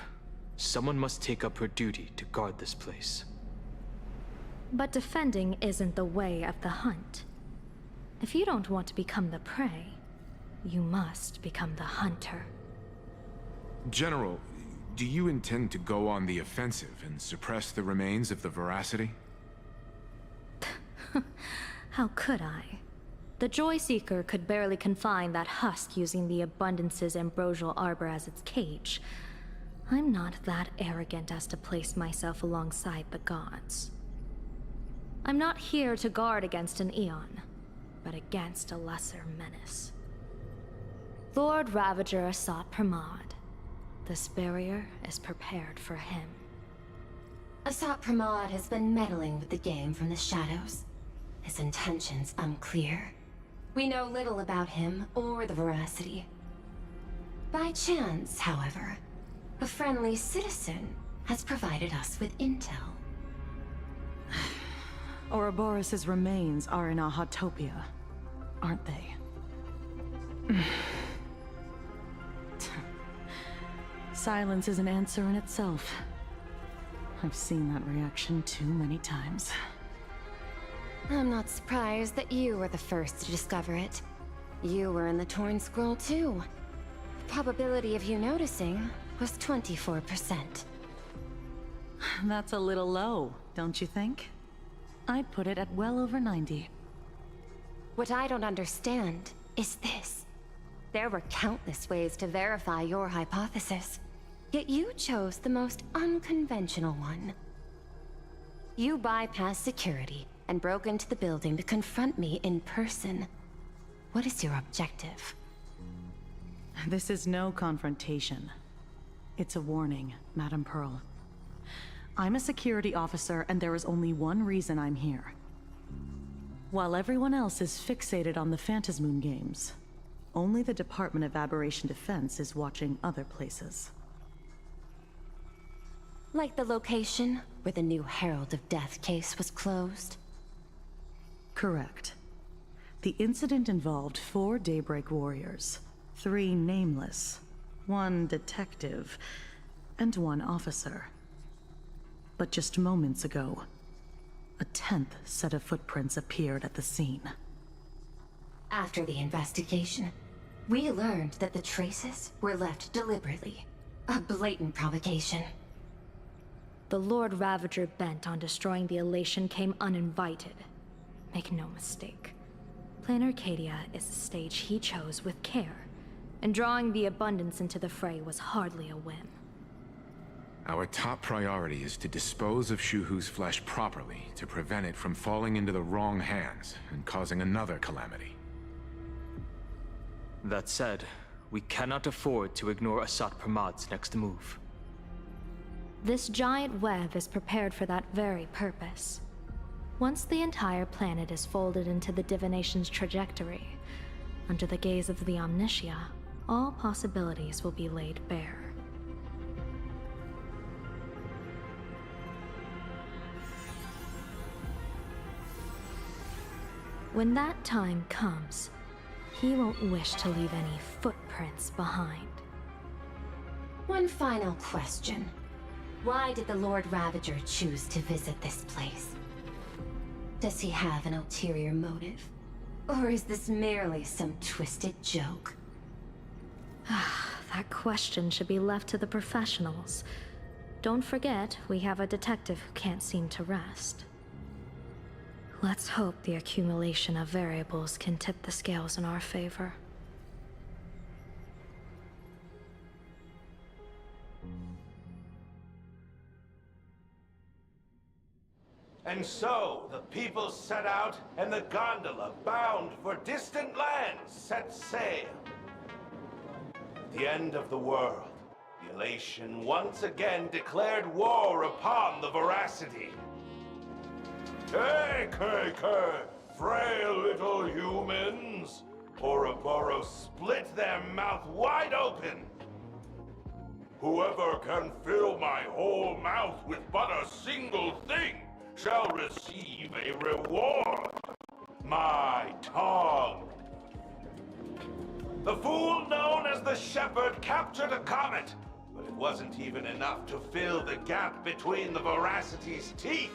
someone must take up her duty to guard this place. But defending isn't the way of the hunt. If you don't want to become the prey, you must become the hunter. General, do you intend to go on the offensive and suppress the remains of the Veracity? How could I? The Joy Seeker could barely confine that husk using the Abundance's ambrosial arbor as its cage. I'm not that arrogant as to place myself alongside the gods. I'm not here to guard against an Eon, but against a lesser menace. Lord Ravager Asat Pramod. This barrier is prepared for him. Asat Pramod has been meddling with the game from the shadows. His intentions unclear. We know little about him or the Veracity. By chance, however, a friendly citizen has provided us with intel. Ouroboros' remains are in Ahatopia, aren't they? Silence is an answer in itself. I've seen that reaction too many times. I'm not surprised that you were the first to discover it. You were in the Torn Scroll too. The probability of you noticing was 24%. That's a little low, don't you think? I'd put it at well over 90. What I don't understand is this. There were countless ways to verify your hypothesis, yet you chose the most unconventional one. You bypassed security and broke into the building to confront me in person. What is your objective? This is no confrontation. It's a warning, Madam Pearl. I'm a security officer, and there is only one reason I'm here. While everyone else is fixated on the Phantasmoon games, only the Department of Aberration Defense is watching other places. Like the location where the new Herald of Death case was closed? Correct. The incident involved 4 Daybreak warriors, 3 nameless, 1 detective, and 1 officer. But just moments ago, a 10th set of footprints appeared at the scene. After the investigation, we learned that the traces were left deliberately. A blatant provocation. The Lord Ravager bent on destroying the Elation came uninvited. Make no mistake. Plan Arcadia is a stage he chose with care, and drawing the Abundance into the fray was hardly a whim. Our top priority is to dispose of Shuhu's flesh properly to prevent it from falling into the wrong hands and causing another calamity. That said, we cannot afford to ignore Asat Pramod's next move. This giant web is prepared for that very purpose. Once the entire planet is folded into the divination's trajectory, under the gaze of the Omnitia, all possibilities will be laid bare. When that time comes, he won't wish to leave any footprints behind. One final question. Why did the Lord Ravager choose to visit this place? Does he have an ulterior motive? Or is this merely some twisted joke? That question should be left to the professionals. Don't forget, we have a detective who can't seem to rest. Let's hope the accumulation of variables can tip the scales in our favor. And so, the people set out, and the gondola, bound for distant lands, set sail. At the end of the world, the Elation once again declared war upon the Veracity. Hey, frail little humans! Ouroboros split their mouth wide open. Whoever can fill my whole mouth with but a single thing shall receive a reward. My tongue. The fool known as the Shepherd captured a comet, but it wasn't even enough to fill the gap between the Veracity's teeth.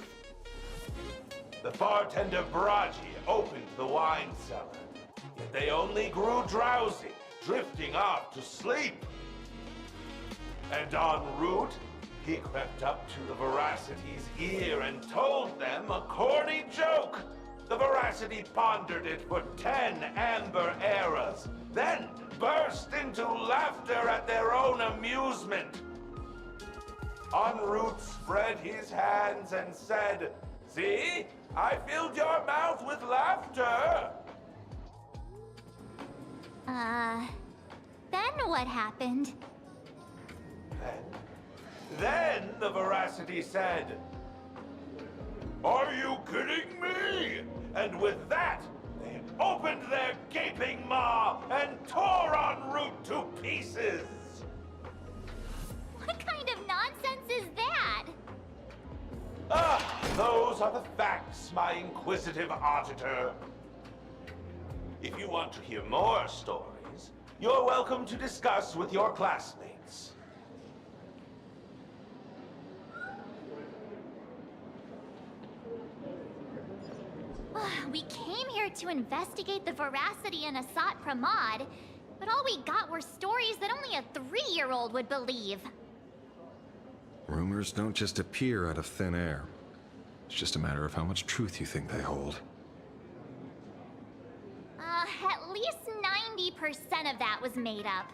The bartender Braji opened the wine cellar, yet they only grew drowsy, drifting off to sleep. And en route, he crept up to the Veracity's ear and told them a corny joke. The Veracity pondered it for 10 amber eras, then burst into laughter at their own amusement. En route spread his hands and said, "See, I filled your mouth with laughter." Then what happened? Then the Veracity said, "Are you kidding me?" And with that, they opened their gaping maw and tore en route to pieces. What kind of nonsense is that? Those are the facts, my inquisitive auditor. If you want to hear more stories, you're welcome to discuss with your classmates. We came here to investigate the Veracity and Asat Pramod, but all we got were stories that only a 3-year-old would believe. Rumors don't just appear out of thin air. It's just a matter of how much truth you think they hold. At least 90% of that was made up.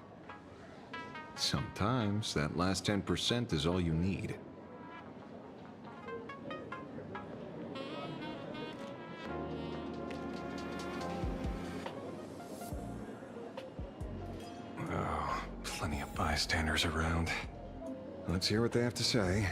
Sometimes that last 10% is all you need. Oh, plenty of bystanders around. Let's hear what they have to say.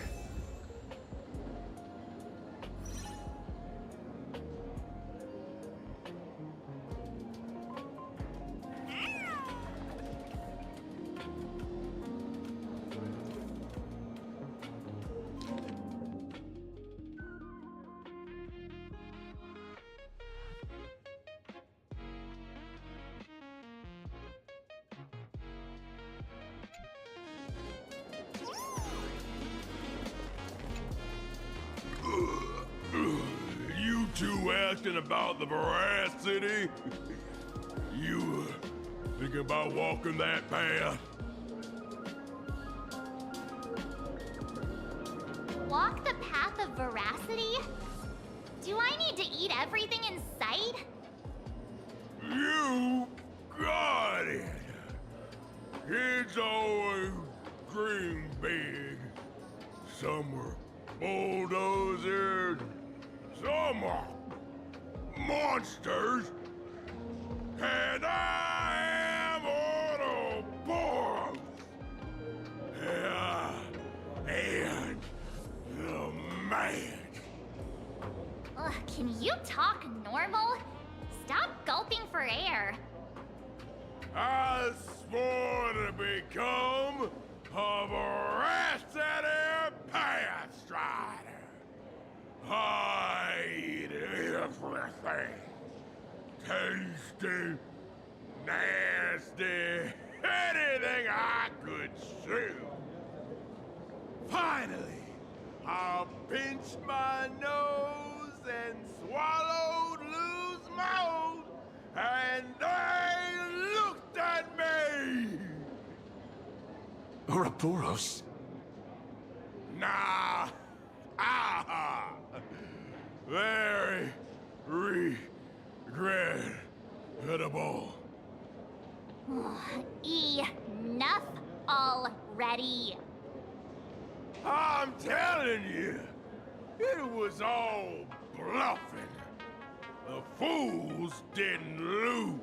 You two asking about the Veracity? You thinking about walking that path? Walk the path of Veracity? Do I need to eat everything in sight? You got it. Kids always dream big. Some are bulldozers, some are monsters, and I am Autoboros. And the man. Ugh, can you talk normal? Stop gulping for air. I swore to become a Veracity Pathstrider. I eat everything. Tasty, nasty, anything I could chew. Finally, I pinched my nose and swallowed loose mouth, and they looked at me. Ouroboros? Nah. Very regrettable. Enough already. I'm telling you, it was all bluffing. The fools didn't lose.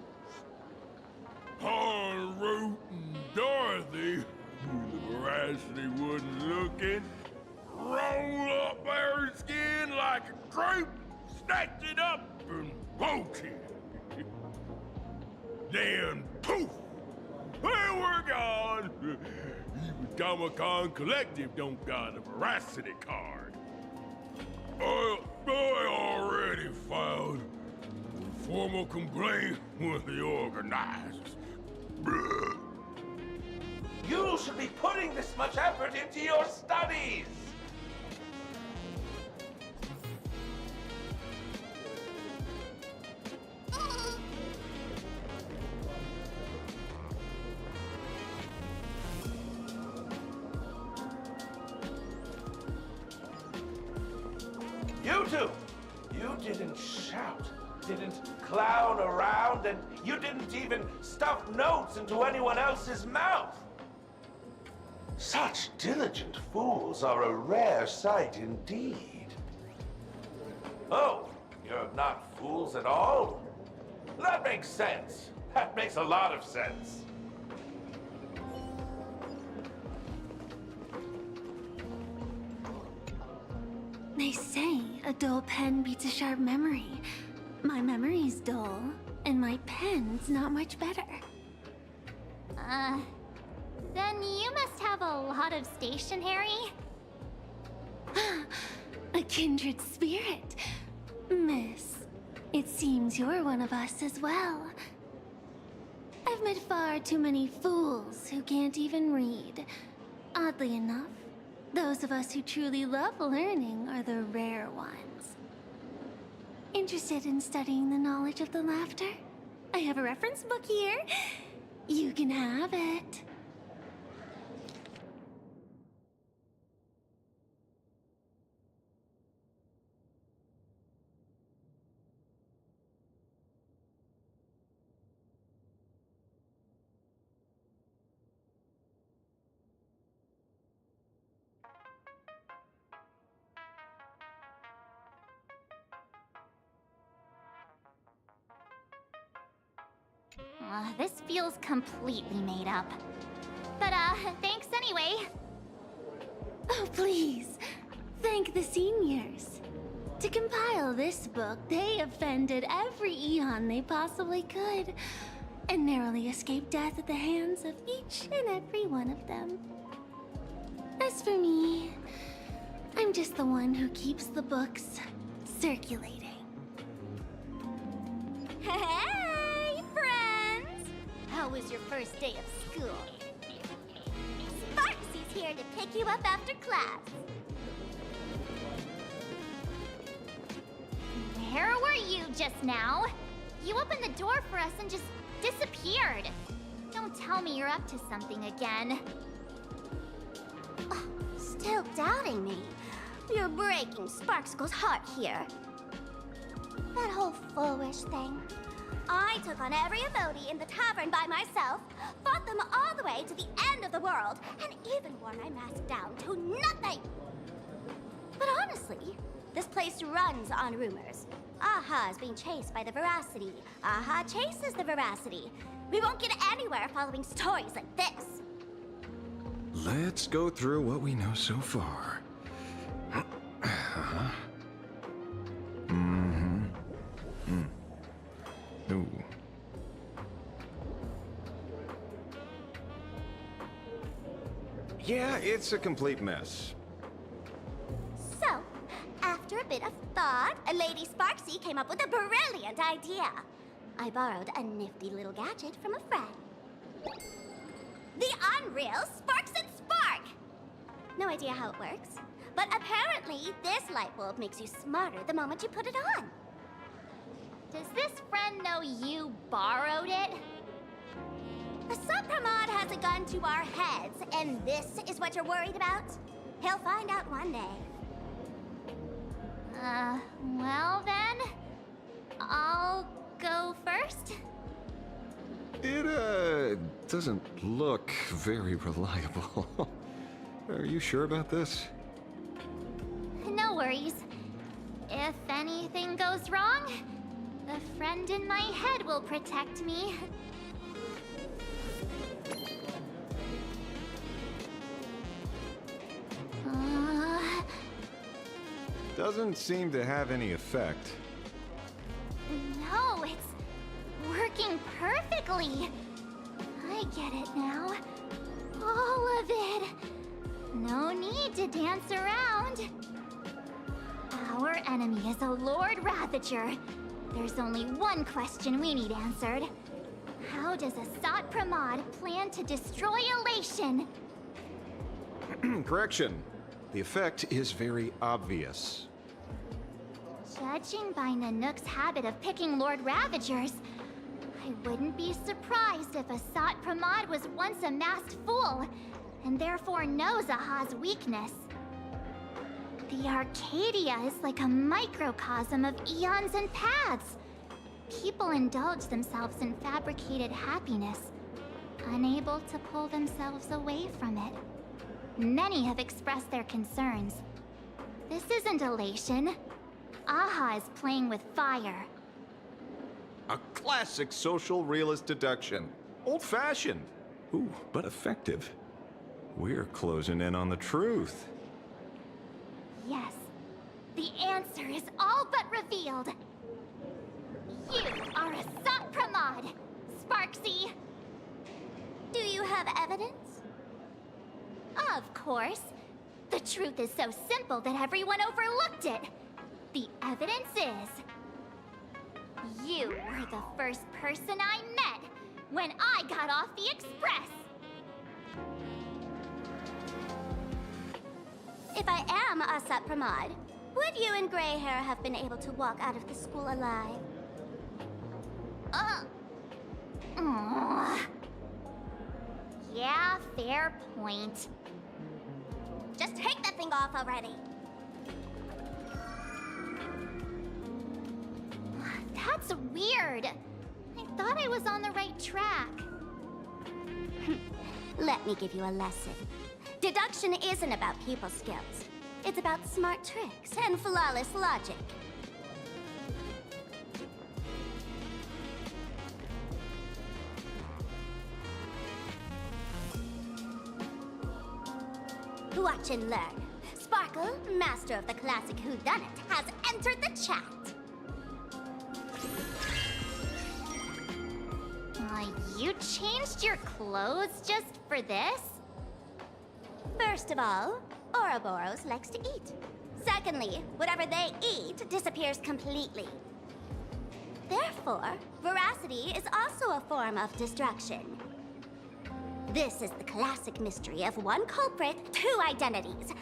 En route and Dorothy, the Veracity wasn't looking, roll up their skin like a grape, snatch it up and poach it. Then poof, they were gone. Even Comic-Con Collective don't got a Veracity card. I already filed a formal complaint with the organizers. You should be putting this much effort into your studies! You two! You didn't shout, didn't clown around, and you didn't even stuff notes into anyone else's mouth. Such diligent fools are a rare sight indeed. Oh, you're not fools at all? That makes sense. That makes a lot of sense. They say a dull pen beats a sharp memory. My memory's dull, and my pen's not much better. Then you must have a lot of stationery? A kindred spirit. Miss, it seems you're one of us as well. I've met far too many fools who can't even read. Oddly enough, those of us who truly love learning are the rare ones. Interested in studying the knowledge of the laughter? I have a reference book here. You can have it. This feels completely made up. But, thanks anyway. Oh, please. Thank the seniors. To compile this book, they offended every eon they possibly could, and narrowly escaped death at the hands of each and every one of them. As for me, I'm just the one who keeps the books circulating. Hey, friends! How was your first day of school? Sparksy's here to pick you up after class. Where were you just now? You opened the door for us and just disappeared. Don't tell me you're up to something again. Still doubting me? You're breaking Sparkskull's heart here. That whole foolish thing. I took on every emoji in the tavern by myself, fought them all the way to the end of the world, and even wore my mask down to nothing! But honestly, this place runs on rumors. Aha is being chased by the Veracity. Aha chases the Veracity. We won't get anywhere following stories like this. Let's go through what we know so far. Ooh. Yeah, it's a complete mess. So, after a bit of thought, Lady Sparksy came up with a brilliant idea. I borrowed a nifty little gadget from a friend. The Unreal Sparks and Spark! No idea how it works, but apparently this light bulb makes you smarter the moment you put it on. Does this friend know you borrowed it? A Supramod has a gun to our heads, and this is what you're worried about? He'll find out one day. Well then, I'll go first. It, doesn't look very reliable. Are you sure about this? No worries. If anything goes wrong, the friend in my head will protect me. Doesn't seem to have any effect. No, it's working perfectly. I get it now. All of it. No need to dance around. Our enemy is a Lord Ravager. There's only one question we need answered. How does Asat Pramod plan to destroy Elation? Correction. The effect is very obvious. Judging by Nanook's habit of picking Lord Ravagers, I wouldn't be surprised if Asat Pramod was once a masked fool, and therefore knows Aha's weakness. The Arcadia is like a microcosm of eons and paths. People indulge themselves in fabricated happiness, unable to pull themselves away from it. Many have expressed their concerns. This isn't elation. Aha is playing with fire. A classic social realist deduction. Old-fashioned. Ooh, but effective. We're closing in on the truth. Yes, the answer is all but revealed. You are a Sot-Pramod, Sparksy. Do you have evidence? Of course. The truth is so simple that everyone overlooked it. The evidence is... you were the first person I met when I got off the Express. If I am a Sot-Pramod, would you and Grey Hair have been able to walk out of the school alive? Yeah, fair point. Just take that thing off already. That's weird. I thought I was on the right track. Let me give you a lesson. Deduction isn't about people skills. It's about smart tricks and flawless logic. Watch and learn. Sparkle, master of the classic whodunit, has entered the chat. You changed your clothes just for this? First of all, Ouroboros likes to eat. Secondly, whatever they eat disappears completely. Therefore, veracity is also a form of destruction. This is the classic mystery of one culprit, two identities.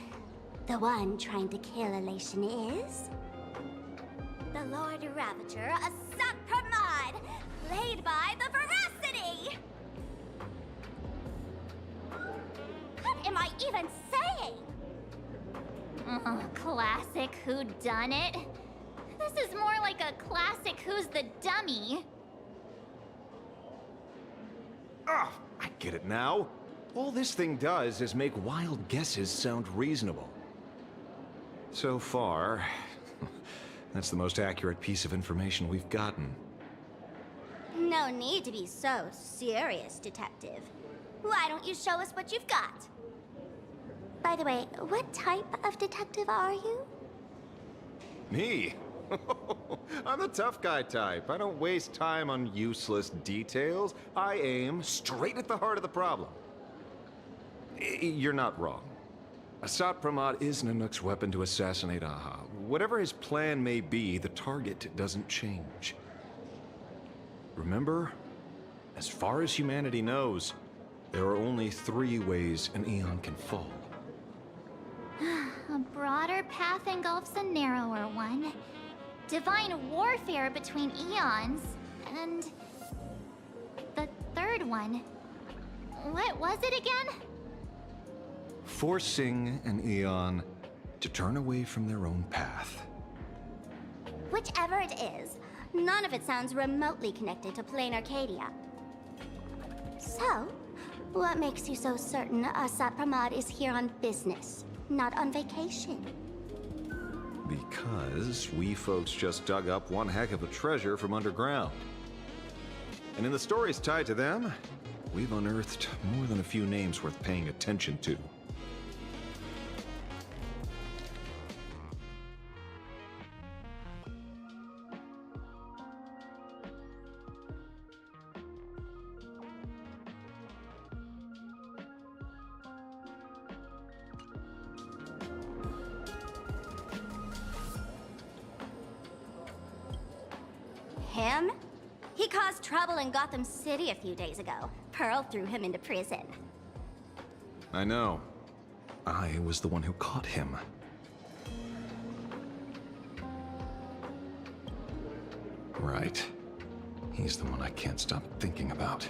The one trying to kill elation is... the Lord Ravager, a Sot-Pramod, played by the Veracity! What am I even saying? Classic whodunit? This is more like a classic Who's the Dummy. Ah, I get it now. All this thing does is make wild guesses sound reasonable. So far, that's the most accurate piece of information we've gotten. No need to be so serious, Detective. Why don't you show us what you've got? By the way, what type of detective are you? Me? I'm the tough guy type. I don't waste time on useless details. I aim straight at the heart of the problem. You're not wrong. A Sot-Pramod is Nanook's weapon to assassinate Aha. Whatever his plan may be, the target doesn't change. Remember, as far as humanity knows, there are only 3 ways an Aeon can fall. A broader path engulfs a narrower one. Divine warfare between eons, and... the third one. What was it again? Forcing an Aeon to turn away from their own path. Whichever it is, none of it sounds remotely connected to Plain Arcadia. So, what makes you so certain a Sot-Pramod is here on business, not on vacation? Because we folks just dug up one heck of a treasure from underground. And in the stories tied to them, we've unearthed more than a few names worth paying attention to. Him? He caused trouble in Gotham City a few days ago. Pearl threw him into prison. I know. I was the one who caught him. Right. He's the one I can't stop thinking about.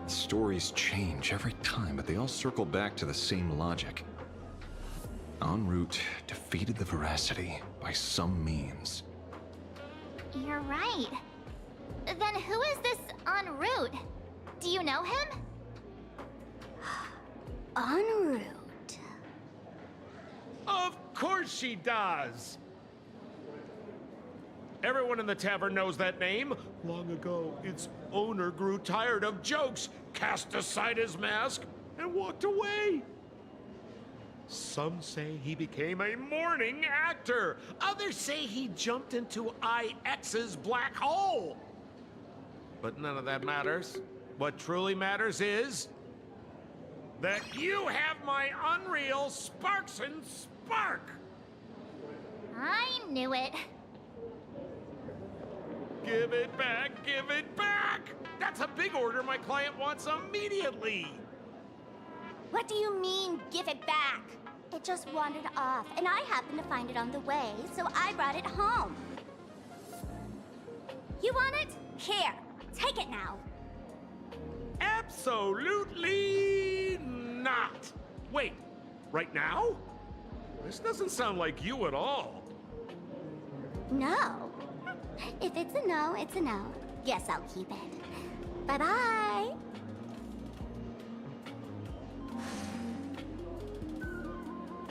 The stories change every time, but they all circle back to the same logic. En route defeated the Veracity by some means. You're right. Then who is this en route? Do you know him? En route. Of course she does! Everyone in the tavern knows that name. Long ago, its owner grew tired of jokes, cast aside his mask, and walked away. Some say he became a morning actor. Others say he jumped into IX's black hole. But none of that matters. What truly matters is that you have my unreal Sparks and Spark! I knew it. Give it back, give it back! That's a big order my client wants immediately! What do you mean, give it back? It just wandered off, and I happened to find it on the way, so I brought it home. You want it? Here, take it now. Absolutely not! Wait, right now? This doesn't sound like you at all. No. If it's a no, it's a no. Guess I'll keep it. Bye-bye.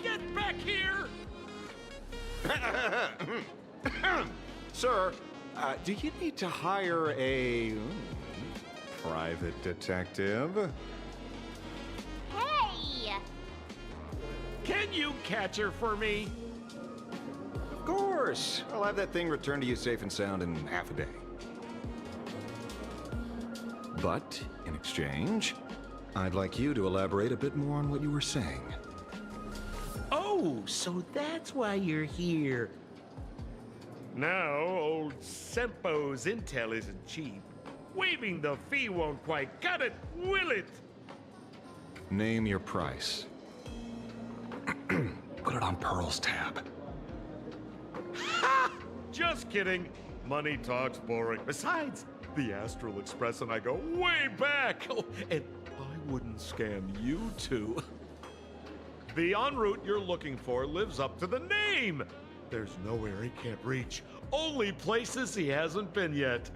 Get back here! Sir, do you need to hire a private detective? Hey! Can you catch her for me? Of course. I'll have that thing returned to you safe and sound in half a day. But, in exchange, I'd like you to elaborate a bit more on what you were saying. Oh, so that's why you're here. Now, old Sempo's intel isn't cheap. Waiving the fee won't quite cut it, will it? Name your price. Put it on Pearl's tab. Ha! Just kidding. Money talks boring. Besides, the Astral Express and I go way back. Oh, and I wouldn't scam you two. The en route you're looking for lives up to the name. There's nowhere he can't reach. Only places he hasn't been yet.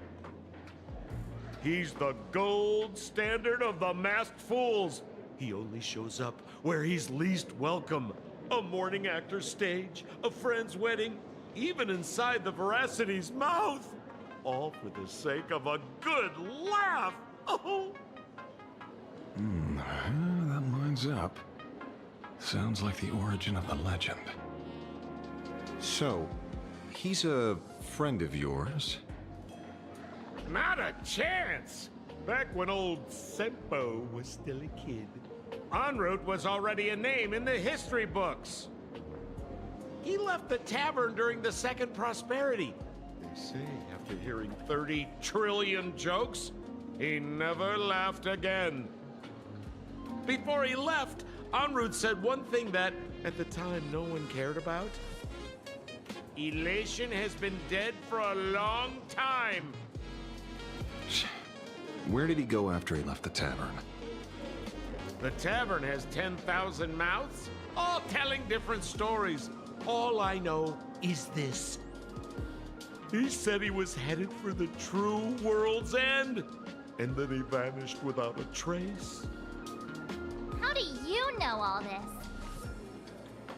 He's the gold standard of the masked fools. He only shows up where he's least welcome. A morning actor's stage, a friend's wedding, even inside the Veracity's mouth. All for the sake of a good laugh. Oh. That lines up. Sounds like the origin of the legend. So, he's a friend of yours? Not a chance! Back when old Sempo was still a kid, en route was already a name in the history books. He left the tavern during the Second Prosperity. They say after hearing 30 trillion jokes, he never laughed again. Before he left, en route said one thing that, at the time, no one cared about. Elation has been dead for a long time. Where did he go after he left the tavern? The tavern has 10,000 mouths, all telling different stories. All I know is this. He said he was headed for the true world's end, and then he vanished without a trace. How do you know all this?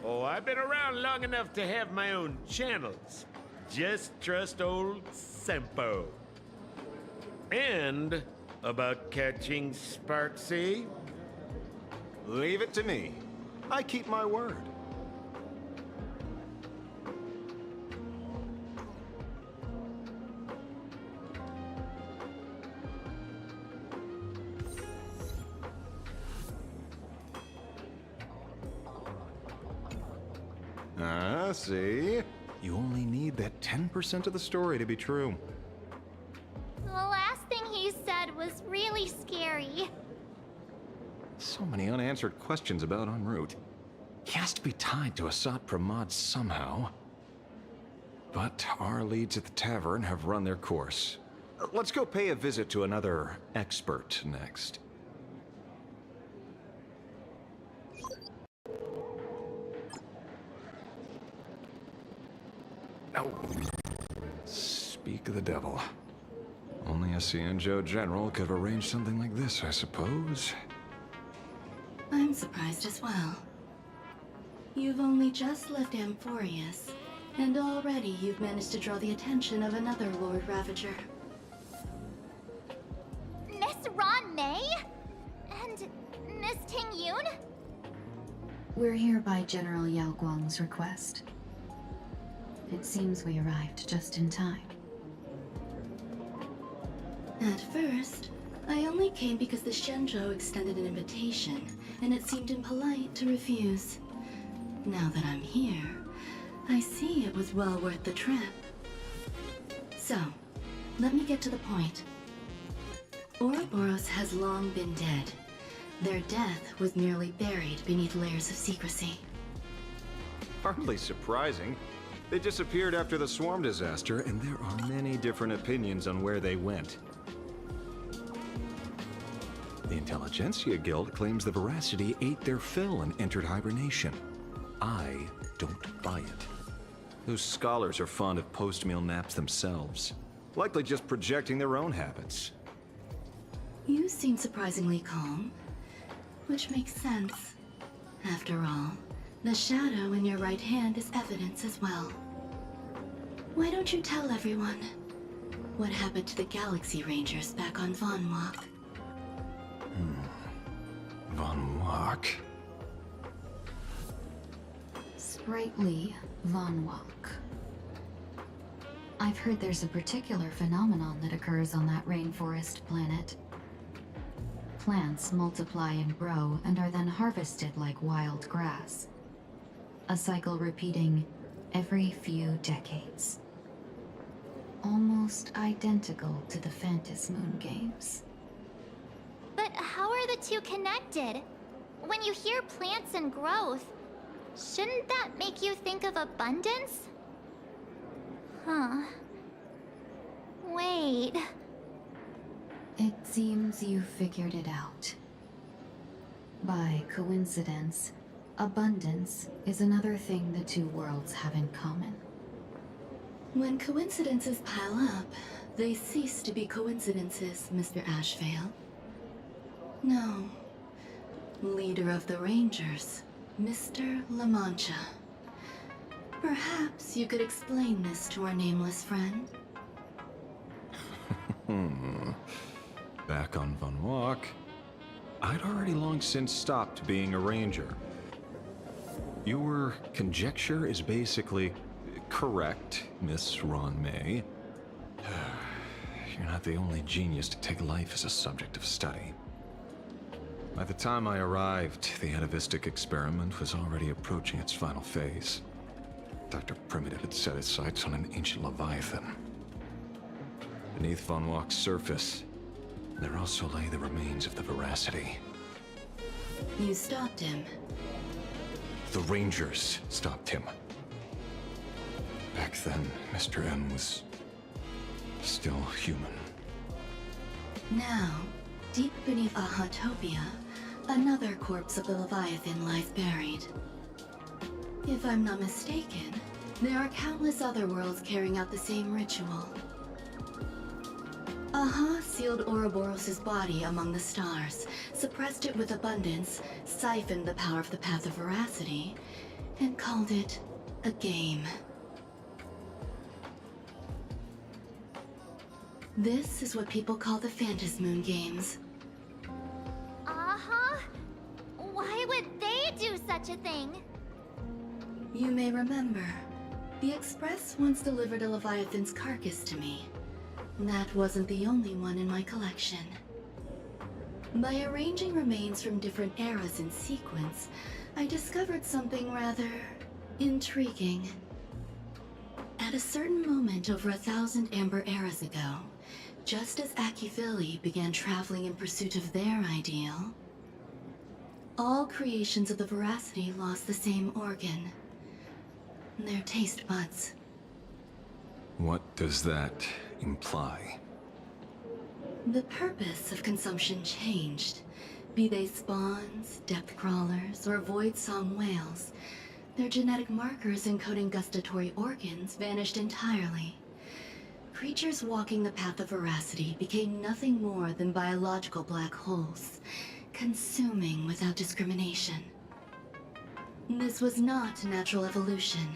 Oh, I've been around long enough to have my own channels. Just trust old Sempo. And about catching Sparksy? Leave it to me. I keep my word. See? You only need that 10% of the story to be true. The last thing he said was really scary. So many unanswered questions about en route. He has to be tied to Asat Pramod somehow. But our leads at the tavern have run their course. Let's go pay a visit to another expert next. No. Speak of the devil. Only a Cianjo general could have arranged something like this, I suppose. I'm surprised as well. You've only just left Amphorius, and already you've managed to draw the attention of another Lord Ravager. Miss Ron May? And Miss Ting Yun? We're here by General Yao Guang's request. It seems we arrived just in time. At first, I only came because the Shenzhou extended an invitation, and it seemed impolite to refuse. Now that I'm here, I see it was well worth the trip. So, let me get to the point. Ouroboros has long been dead. Their death was merely buried beneath layers of secrecy. Hardly surprising. They disappeared after the swarm disaster, and there are many different opinions on where they went. The Intelligentsia Guild claims the Veracity ate their fill and entered hibernation. I don't buy it. Those scholars are fond of post-meal naps themselves, likely just projecting their own habits. You seem surprisingly calm, which makes sense. After all, the shadow in your right hand is evidence as well. Why don't you tell everyone what happened to the Galaxy Rangers back on Von Walk? Von Walk. Sprightly Von Walk. I've heard there's a particular phenomenon that occurs on that rainforest planet. Plants multiply and grow and are then harvested like wild grass. A cycle repeating every few decades. Almost identical to the Phantasm Moon games. But how are the two connected? When you hear plants and growth, shouldn't that make you think of abundance? Huh. Wait. It seems you figured it out. By coincidence, abundance is another thing the two worlds have in common. When coincidences pile up, they cease to be coincidences, Mr. Ashvale. No. Leader of the Rangers, Mr. La Mancha. Perhaps you could explain this to our nameless friend? Back on Von Walk, I'd already long since stopped being a ranger. Your conjecture is basically correct, Miss Ron May. You're not the only genius to take life as a subject of study. By the time I arrived, the atavistic experiment was already approaching its final phase. Dr. Primitive had set his sights on an ancient Leviathan. Beneath Von Walk's surface, there also lay the remains of the Veracity. You stopped him. The Rangers stopped him. Back then, Mr. M was still human. Now, deep beneath Ahatopia, another corpse of the Leviathan lies buried. If I'm not mistaken, there are countless other worlds carrying out the same ritual. Aha sealed Ouroboros' body among the stars, suppressed it with abundance, siphoned the power of the Path of Veracity, and called it a game. This is what people call the Phantasm Moon games. Uh-huh. Why would they do such a thing? You may remember, the Express once delivered a Leviathan's carcass to me. That wasn't the only one in my collection. By arranging remains from different eras in sequence, I discovered something rather intriguing. At a certain moment over 1,000 Amber eras ago, just as Akivili began traveling in pursuit of their ideal, all creations of the Veracity lost the same organ. Their taste buds. What does that imply? The purpose of consumption changed. Be they spawns, depth crawlers, or void-song whales, their genetic markers encoding gustatory organs vanished entirely. Creatures walking the path of Veracity became nothing more than biological black holes, consuming without discrimination. This was not natural evolution.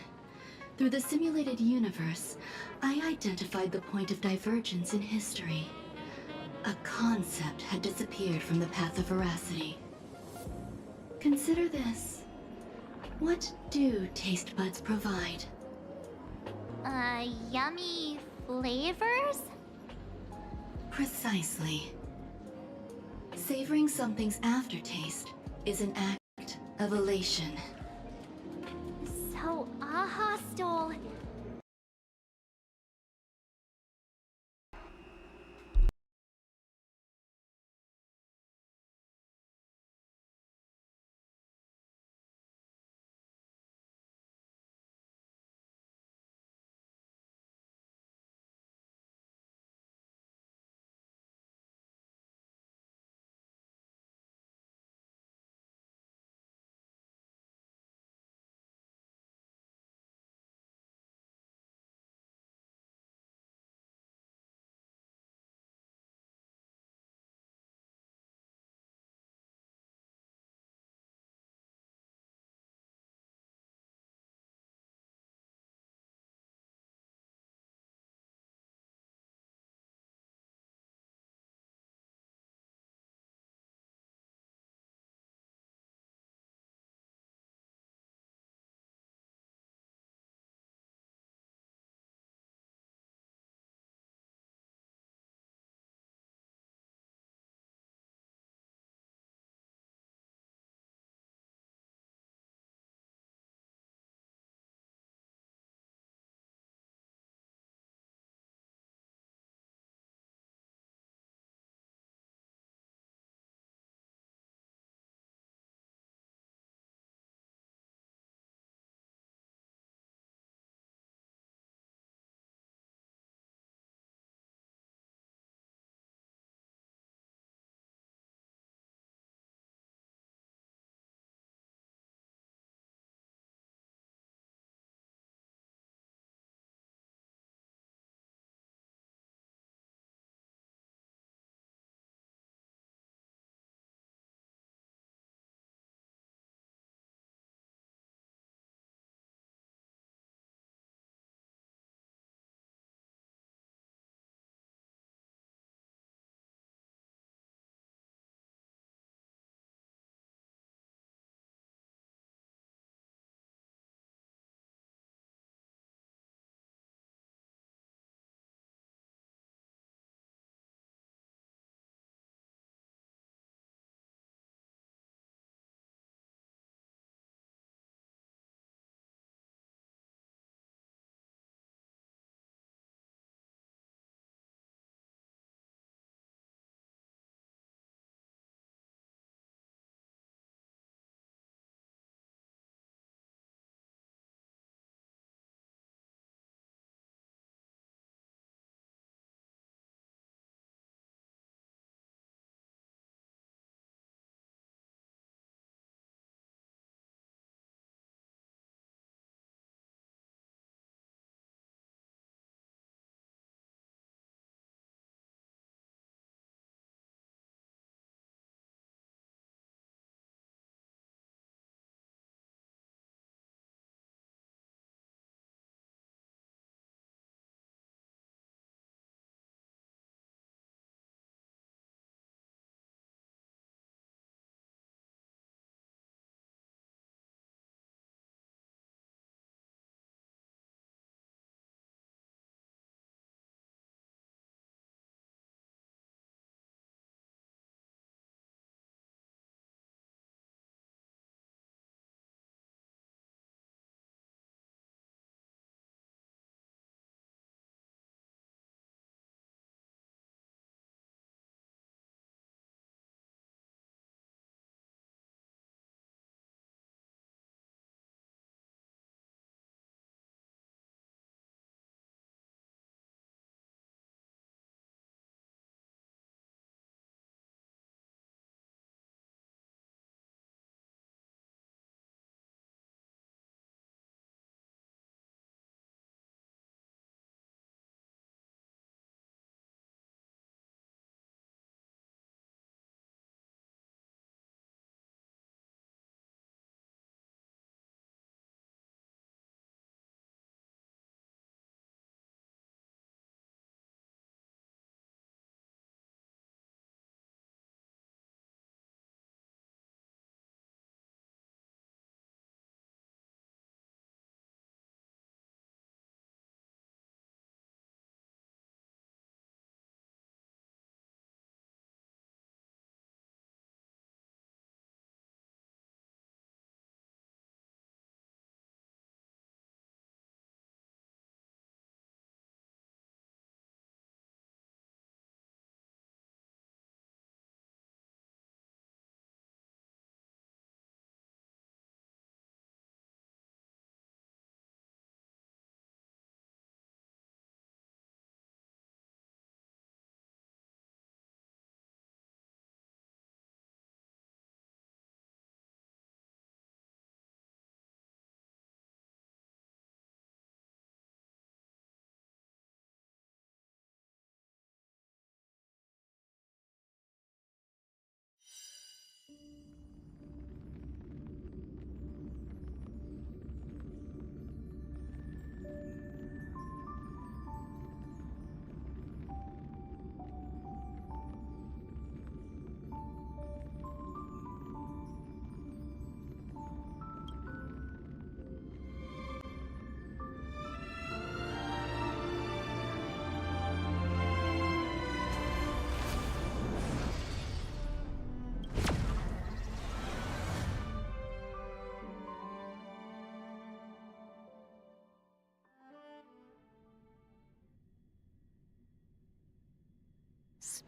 Through the simulated universe, I identified the point of divergence in history. A concept had disappeared from the path of veracity. Consider this. What do taste buds provide? Yummy flavors? Precisely. Savoring something's aftertaste is an act of elation. So, hostile.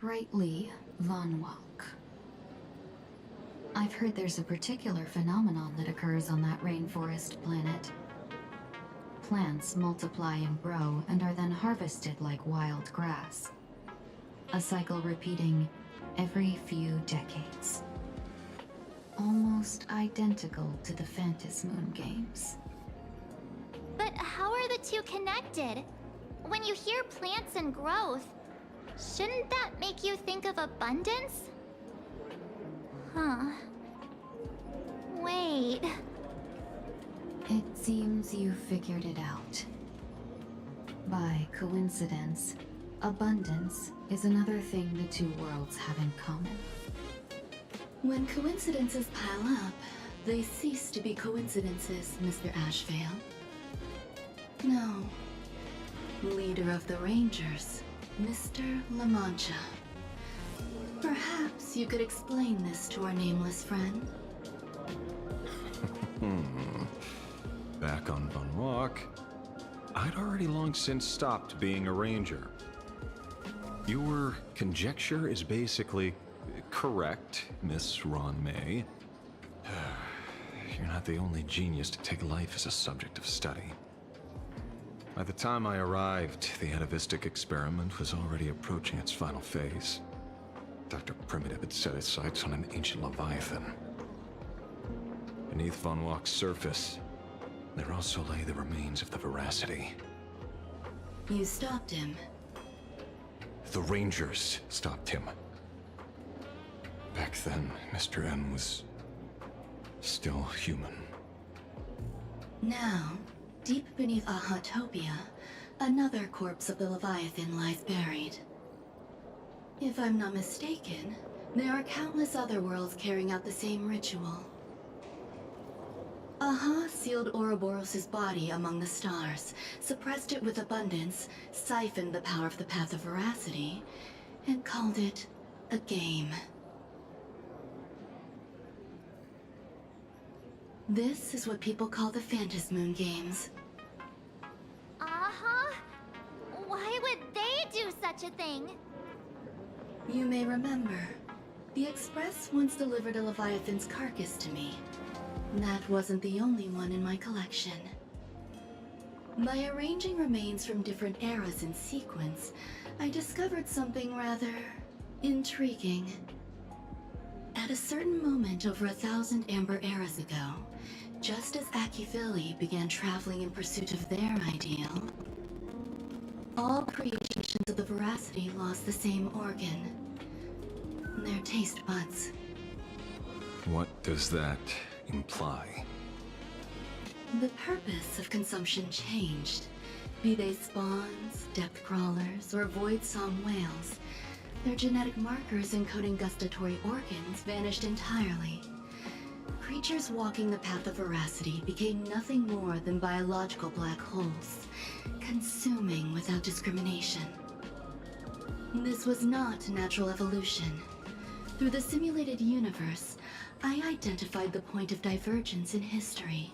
Brightly von Walk. I've heard there's a particular phenomenon that occurs on that rainforest planet. Plants multiply and grow and are then harvested like wild grass. A cycle repeating every few decades. Almost identical to the Phantasmoon games. But how are the two connected? When you hear plants and growth, shouldn't that make you think of abundance? Huh. Wait. It seems you figured it out. By coincidence, abundance is another thing the two worlds have in common. When coincidences pile up, they cease to be coincidences, Mr. Ashvale. No. Leader of the Rangers, Mr. La Mancha. Perhaps you could explain this to our nameless friend. Back on Von Walk, I'd already long since stopped being a ranger. Your conjecture is basically correct, Miss Ron May. You're not the only genius to take life as a subject of study. By the time I arrived, the atavistic experiment was already approaching its final phase. Dr. Primitive had set his sights on an ancient Leviathan. Beneath Von Walk's surface, there also lay the remains of the Veracity. You stopped him. The Rangers stopped him. Back then, Mr. N was still human. Now, deep beneath Ahatopia, another corpse of the Leviathan lies buried. If I'm not mistaken, there are countless other worlds carrying out the same ritual. Aha sealed Ouroboros' body among the stars, suppressed it with abundance, siphoned the power of the Path of Veracity, and called it a game. This is what people call the Phantasmoon games. Uh-huh. Why would they do such a thing? You may remember, the Express once delivered a Leviathan's carcass to me. That wasn't the only one in my collection. By arranging remains from different eras in sequence, I discovered something rather intriguing. At a certain moment over 1,000 Amber eras ago, just as Akifili began traveling in pursuit of their ideal, all creations of the Veracity lost the same organ. Their taste buds. What does that imply? The purpose of consumption changed. Be they spawns, depth crawlers, or void song whales, their genetic markers encoding gustatory organs vanished entirely. Creatures walking the path of Veracity became nothing more than biological black holes, consuming without discrimination. This was not natural evolution. Through the simulated universe, I identified the point of divergence in history.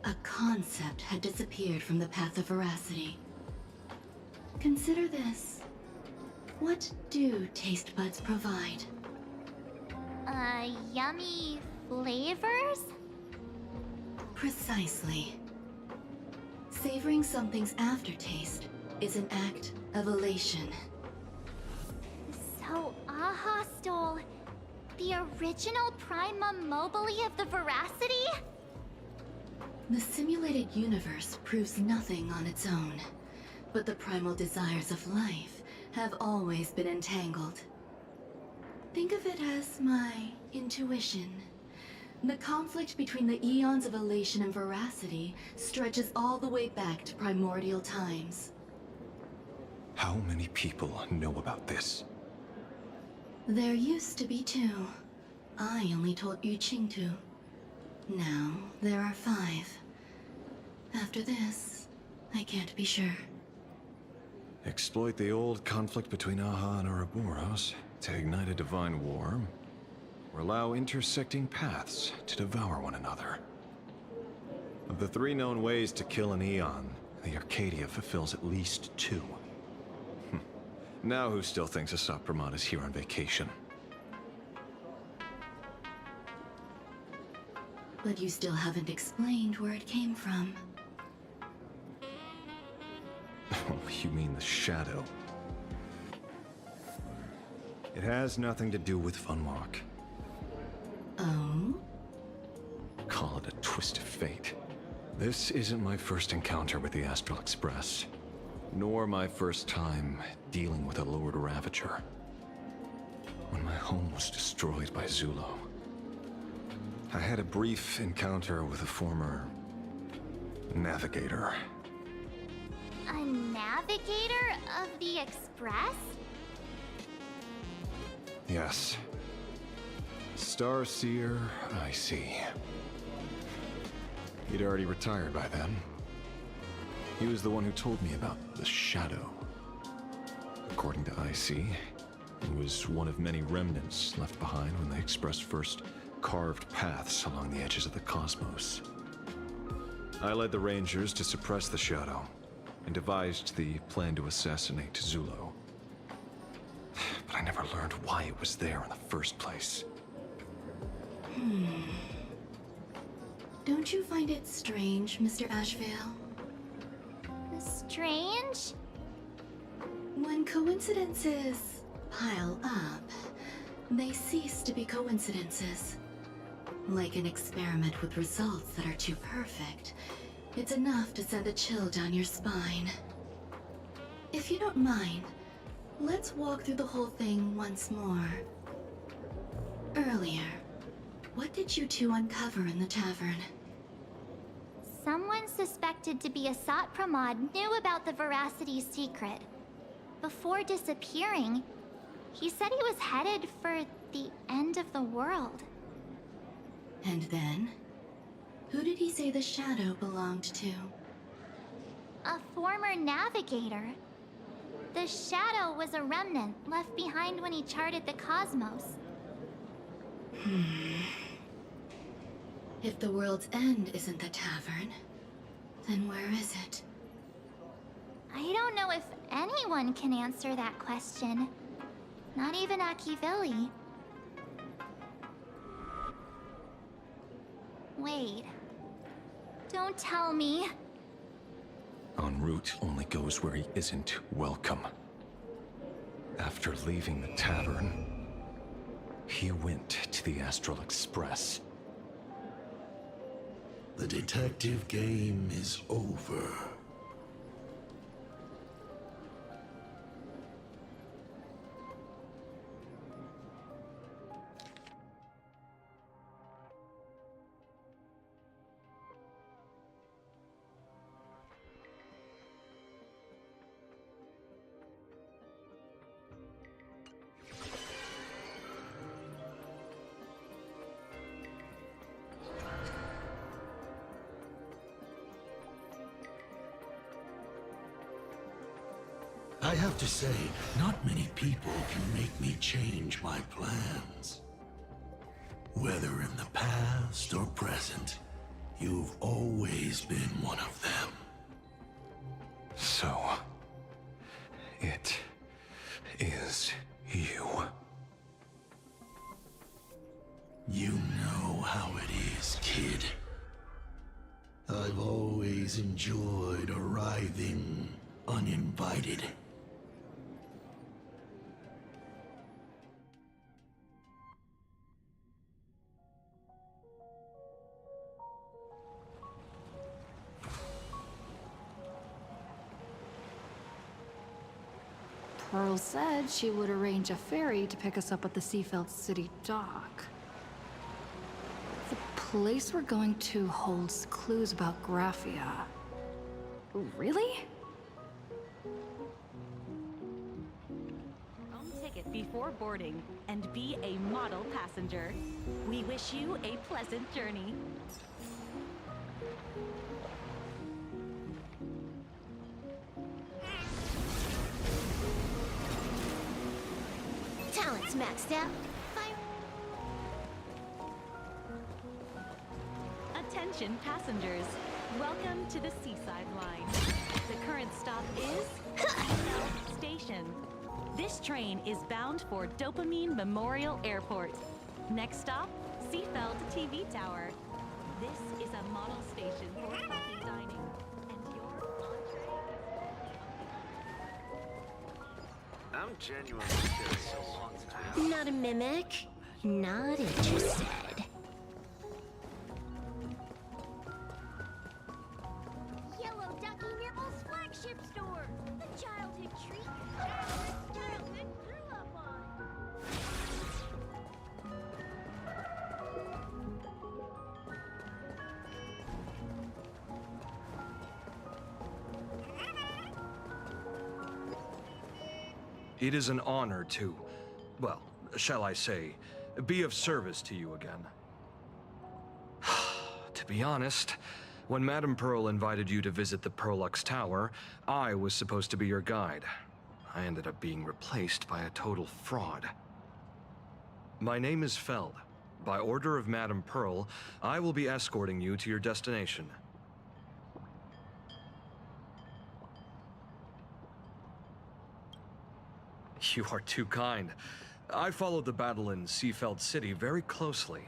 A concept had disappeared from the path of Veracity. Consider this. What do taste buds provide? Yummy flavors? Precisely. Savoring something's aftertaste is an act of elation. So Aha stole the original primum mobile of the Veracity? The simulated universe proves nothing on its own, but the primal desires of life have always been entangled. Think of it as my intuition. The conflict between the eons of elation and Veracity stretches all the way back to primordial times. How many people know about this? There used to be 2. I only told Yu Qingtu. Now, there are 5. After this, I can't be sure. Exploit the old conflict between Aha and Ouroboros to ignite a divine war, or allow intersecting paths to devour one another. Of the 3 known ways to kill an Eon, the Arcadia fulfills at least 2. Now who still thinks a Sapramat is here on vacation? But you still haven't explained where it came from. Oh, you mean the shadow? It has nothing to do with Funwalk. Oh? Call it a twist of fate. This isn't my first encounter with the Astral Express, nor my first time dealing with a Lord Ravager. When my home was destroyed by Zulo, I had a brief encounter with a former navigator. A navigator of the Express? Yes. Starseer, I see. He'd already retired by then. He was the one who told me about the Shadow. According to IC, he was one of many remnants left behind when the Express first carved paths along the edges of the cosmos. I led the Rangers to suppress the Shadow, and devised the plan to assassinate Zulo. But I never learned why it was there in the first place. Don't you find it strange, Mr. Ashvale? Strange? When coincidences pile up, they cease to be coincidences. Like an experiment with results that are too perfect, it's enough to send a chill down your spine. If you don't mind, let's walk through the whole thing once more. Earlier, what did you two uncover in the tavern? Someone suspected to be a Satpramod knew about the Veracity's secret. Before disappearing, he said he was headed for the end of the world. And then? Who did he say the Shadow belonged to? A former navigator. The Shadow was a remnant left behind when he charted the cosmos. If the world's end isn't the tavern, then where is it? I don't know if anyone can answer that question. Not even Akivili. Wait. Don't tell me. En route only goes where he isn't welcome. After leaving the tavern, he went to the Astral Express. The detective game is over. I have to say, not many people can make me change my plans. Whether in the past or present, you've always been one of them. So, it is you. You know how it is, kid. I've always enjoyed arriving uninvited. Pearl said she would arrange a ferry to pick us up at the Seafeld City dock. The place we're going to holds clues about Graphia. Really? Home ticket before boarding and be a model passenger. We wish you a pleasant journey. Talent's maxed out. Attention passengers, welcome to the Seaside Line. The current stop is Lethe Station. This train is bound for Dopamine Memorial Airport. Next stop, Seafeld TV Tower. This is a model station for healthy dining. And your I'm genuinely curious. Not a mimic. Not interested. Yellow Ducky Nibble's flagship store. The childhood treat childhood grew up on. It is an honor to, well, shall I say, be of service to you again. To be honest, when Madame Pearl invited you to visit the Perlux Tower, I was supposed to be your guide. I ended up being replaced by a total fraud. My name is Feld. By order of Madame Pearl, I will be escorting you to your destination. You are too kind. I followed the battle in Seafeld City very closely.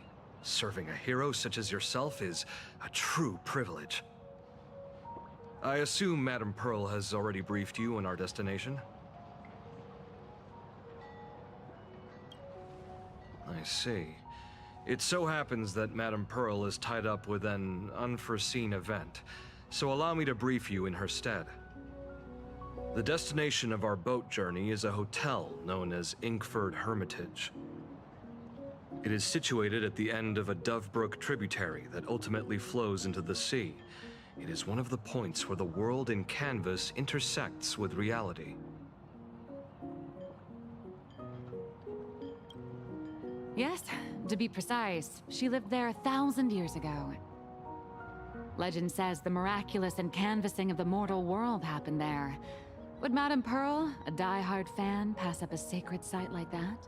Serving a hero such as yourself is a true privilege. I assume Madame Pearl has already briefed you on our destination? I see. It so happens that Madame Pearl is tied up with an unforeseen event, so allow me to brief you in her stead. The destination of our boat journey is a hotel known as Inkford Hermitage. It is situated at the end of a Dovebrook tributary that ultimately flows into the sea. It is one of the points where the world in canvas intersects with reality. Yes, to be precise, she lived there 1,000 years ago. Legend says the miraculous encanvassing of the mortal world happened there. Would Madame Pearl, a die-hard fan, pass up a sacred site like that?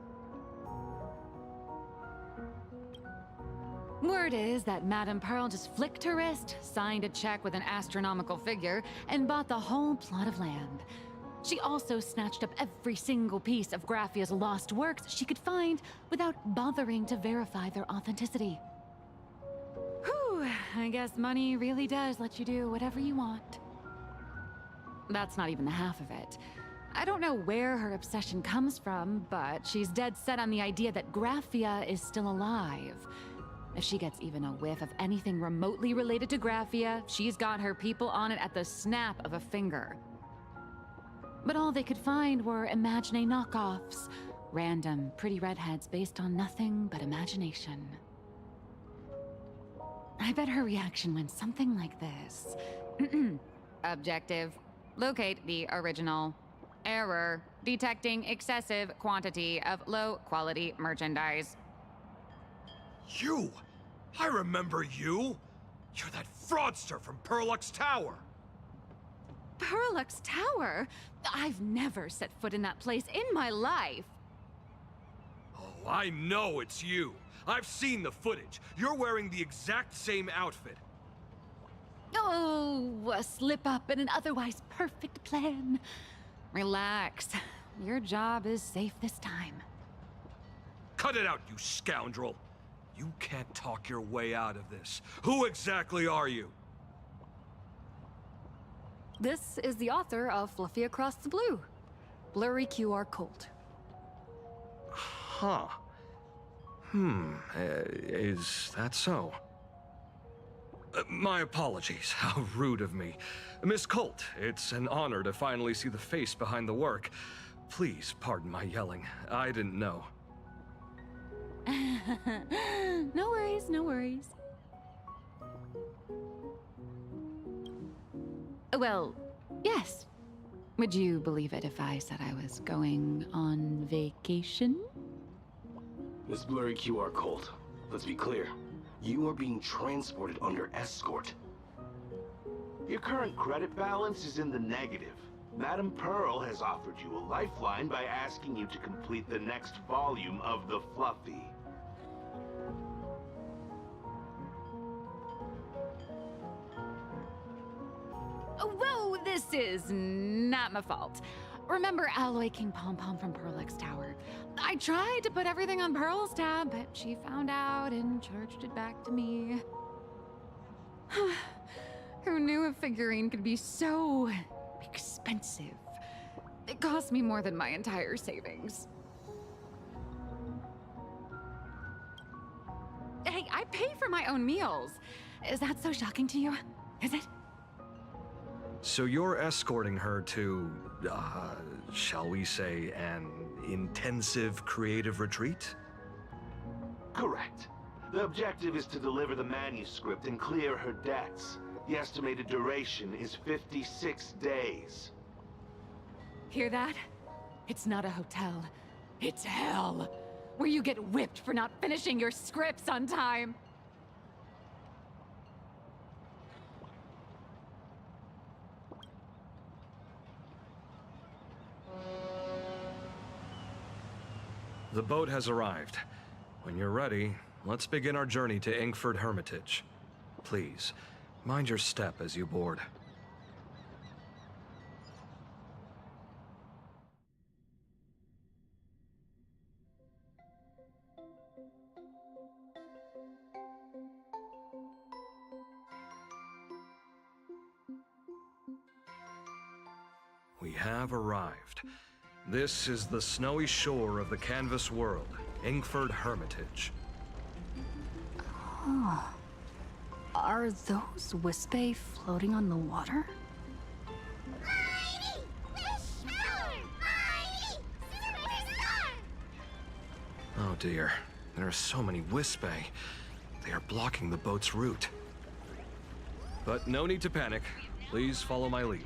Word is that Madame Pearl just flicked her wrist, signed a check with an astronomical figure, and bought the whole plot of land. She also snatched up every single piece of Graffia's lost works she could find without bothering to verify their authenticity. Whew, I guess money really does let you do whatever you want. That's not even the half of it. I don't know where her obsession comes from, but she's dead set on the idea that Graffia is still alive. If she gets even a whiff of anything remotely related to Graffia, she's got her people on it at the snap of a finger. But all they could find were Imagine knockoffs. Random, pretty redheads based on nothing but imagination. I bet her reaction went something like this. Objective. Locate the original. Error. Detecting excessive quantity of low-quality merchandise. You! I remember you! You're that fraudster from Perlux Tower! Perlux Tower? I've never set foot in that place in my life. Oh, I know it's you! I've seen the footage. You're wearing the exact same outfit. Oh, a slip-up in an otherwise perfect plan. Relax. Your job is safe this time. Cut it out, you scoundrel! You can't talk your way out of this. Who exactly are you? This is the author of Fluffy Across the Blue, Blurry QR Colt. Huh. Is that so? My apologies. How rude of me. Miss Colt, it's an honor to finally see the face behind the work. Please pardon my yelling. I didn't know. No worries, no worries. Well, yes. Would you believe it if I said I was going on vacation? Miss Blurry QR Colt, let's be clear. You are being transported under escort. Your current credit balance is in the negative. Madame Pearl has offered you a lifeline by asking you to complete the next volume of the Fluffy. Whoa, this is not my fault. Remember Alloy King Pom Pom from Pearlix Tower? I tried to put everything on Pearl's tab, but she found out and charged it back to me. Who knew a figurine could be so expensive? It cost me more than my entire savings. Hey, I pay for my own meals. Is that so shocking to you? Is it? So you're escorting her to, shall we say, an intensive creative retreat? Correct. The objective is to deliver the manuscript and clear her debts. The estimated duration is 56 days. Hear that? It's not a hotel. It's hell, where you get whipped for not finishing your scripts on time. The boat has arrived. When you're ready, let's begin our journey to Inkford Hermitage. Please, mind your step as you board. We have arrived. This is the snowy shore of the canvas world, Inkford Hermitage. Oh. Are those Wispae floating on the water? Oh dear, there are so many Wispae. They are blocking the boat's route. But no need to panic. Please follow my lead.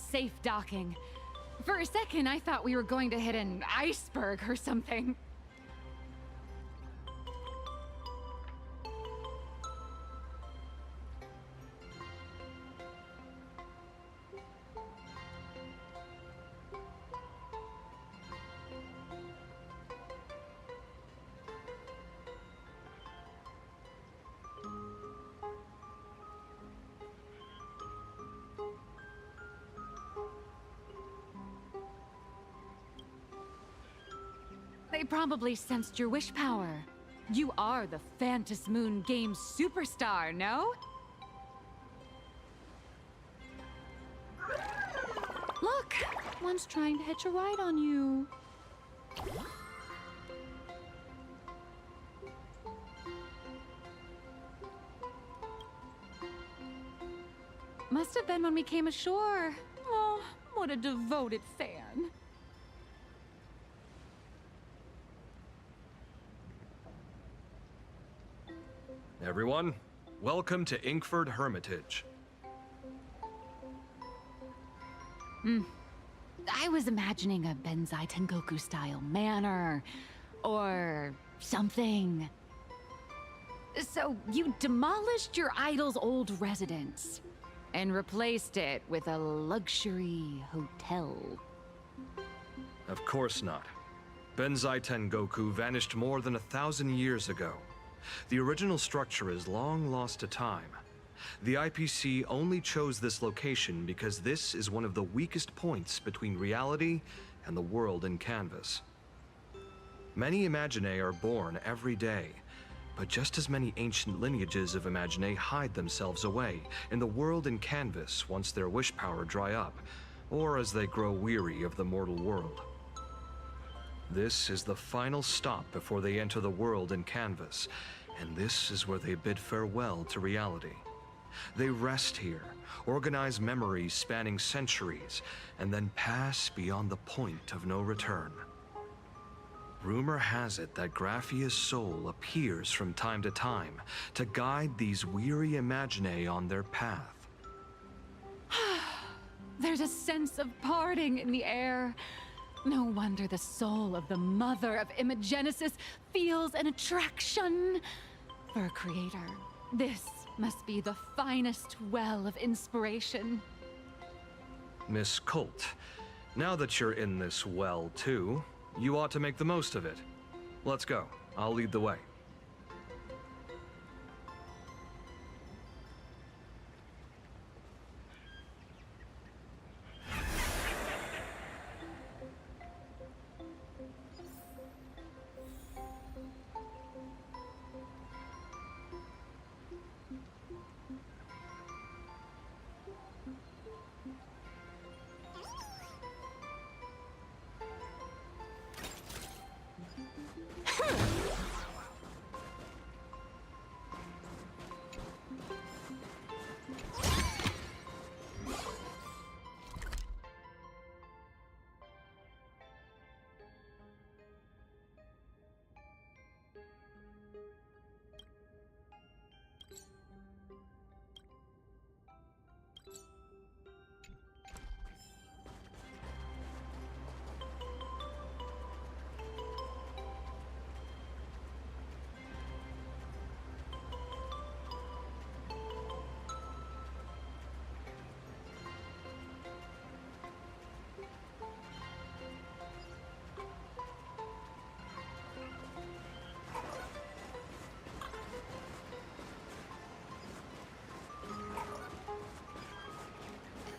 Safe docking. For a second, I thought we were going to hit an iceberg or something. They probably sensed your wish power. You are the Phantas Moon Games superstar, no? Look, one's trying to hitch a ride on you. Must have been when we came ashore. Oh, what a devoted fan. Everyone, welcome to Inkford Hermitage. I was imagining a Benzai Tengoku-style manor, or something. So you demolished your idol's old residence, and replaced it with a luxury hotel. Of course not. Benzai Tengoku vanished more than 1,000 years ago. The original structure is long lost to time. The IPC only chose this location because this is one of the weakest points between reality and the world in canvas. Many Imaginae are born every day, but just as many ancient lineages of Imaginae hide themselves away in the world in canvas once their wish power dry up, or as they grow weary of the mortal world. This is the final stop before they enter the world in canvas, and this is where they bid farewell to reality. They rest here, organize memories spanning centuries, and then pass beyond the point of no return. Rumor has it that Graphia's soul appears from time to time to guide these weary Imaginae on their path. There's a sense of parting in the air. No wonder the soul of the mother of Imagenesis feels an attraction for a creator. This must be the finest well of inspiration. Miss Colt, now that you're in this well too, you ought to make the most of it. Let's go. I'll lead the way.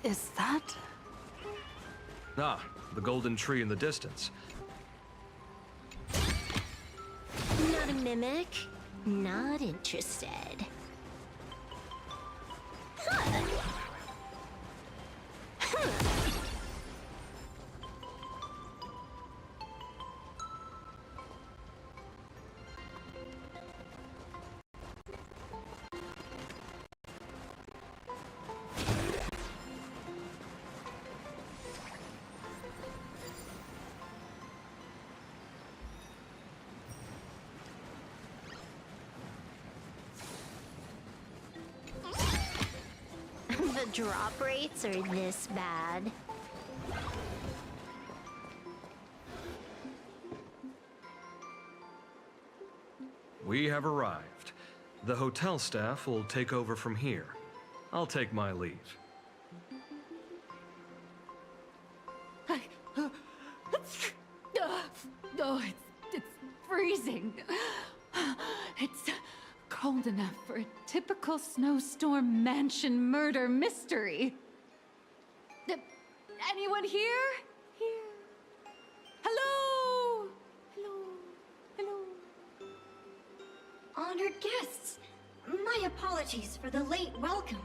Is that? Ah, the golden tree in the distance. Not a mimic. Not interested. Huh. The drop rates are this bad. We have arrived. The hotel staff will take over from here. I'll take my leave. Oh, it's freezing. It's cold enough for a typical snowstorm mansion murder mystery. Anyone here? Here? Hello? Hello? Hello? Honored guests, my apologies for the late welcome.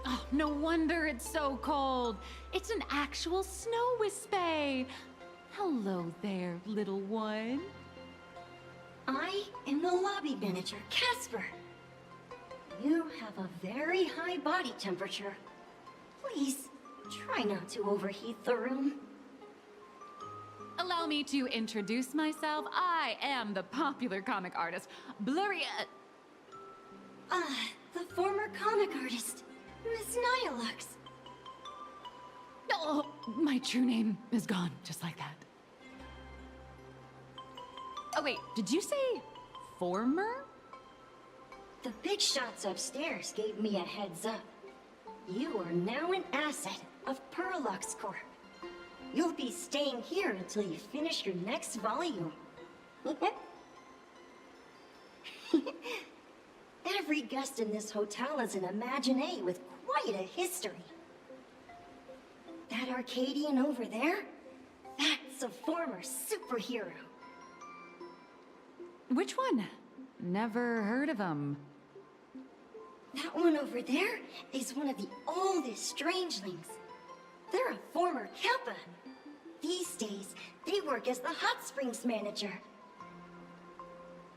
Oh, no wonder it's so cold. It's an actual snow wispy. Hello there, little one. I am the lobby manager, Casper. You have a very high body temperature. Please, try not to overheat the room. Allow allow me to introduce myself. I am the popular comic artist, Blurry... The former comic artist, Miss Nyalux. Oh, my true name is gone, just like that. Oh wait, did you say former? The big shots upstairs gave me a heads up. You are now an asset of Perlux Corp. You'll be staying here until you finish your next volume. Every guest in this hotel is an Imaginé with quite a history. That Arcadian over there? That's a former superhero. Which one? Never heard of him. That one over there is one of the oldest strangelings. They're a former Kappa. These days, they work as the hot springs manager.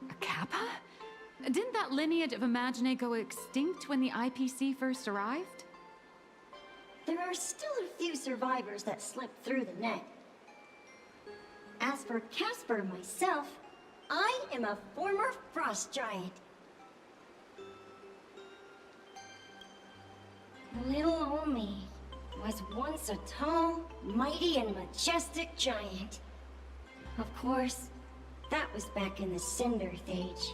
A Kappa? Didn't that lineage of Imaginé go extinct when the IPC first arrived? There are still a few survivors that slipped through the net. As for Casper myself, I am a former frost giant. Little old me was once a tall, mighty, and majestic giant. Of course, that was back in the Cinder Age.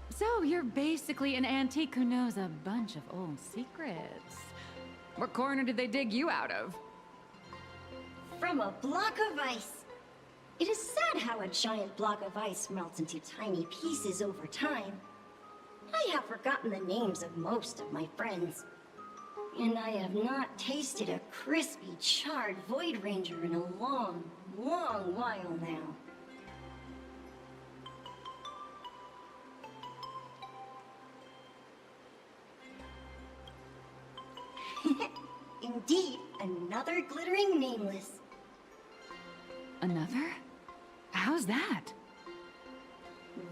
So you're basically an antique who knows a bunch of old secrets. What corner did they dig you out of? From a block of ice. It is sad how a giant block of ice melts into tiny pieces over time. I have forgotten the names of most of my friends. And I have not tasted a crispy, charred Void Ranger in a long, long while now. Indeed, another glittering nameless. Another? How's that?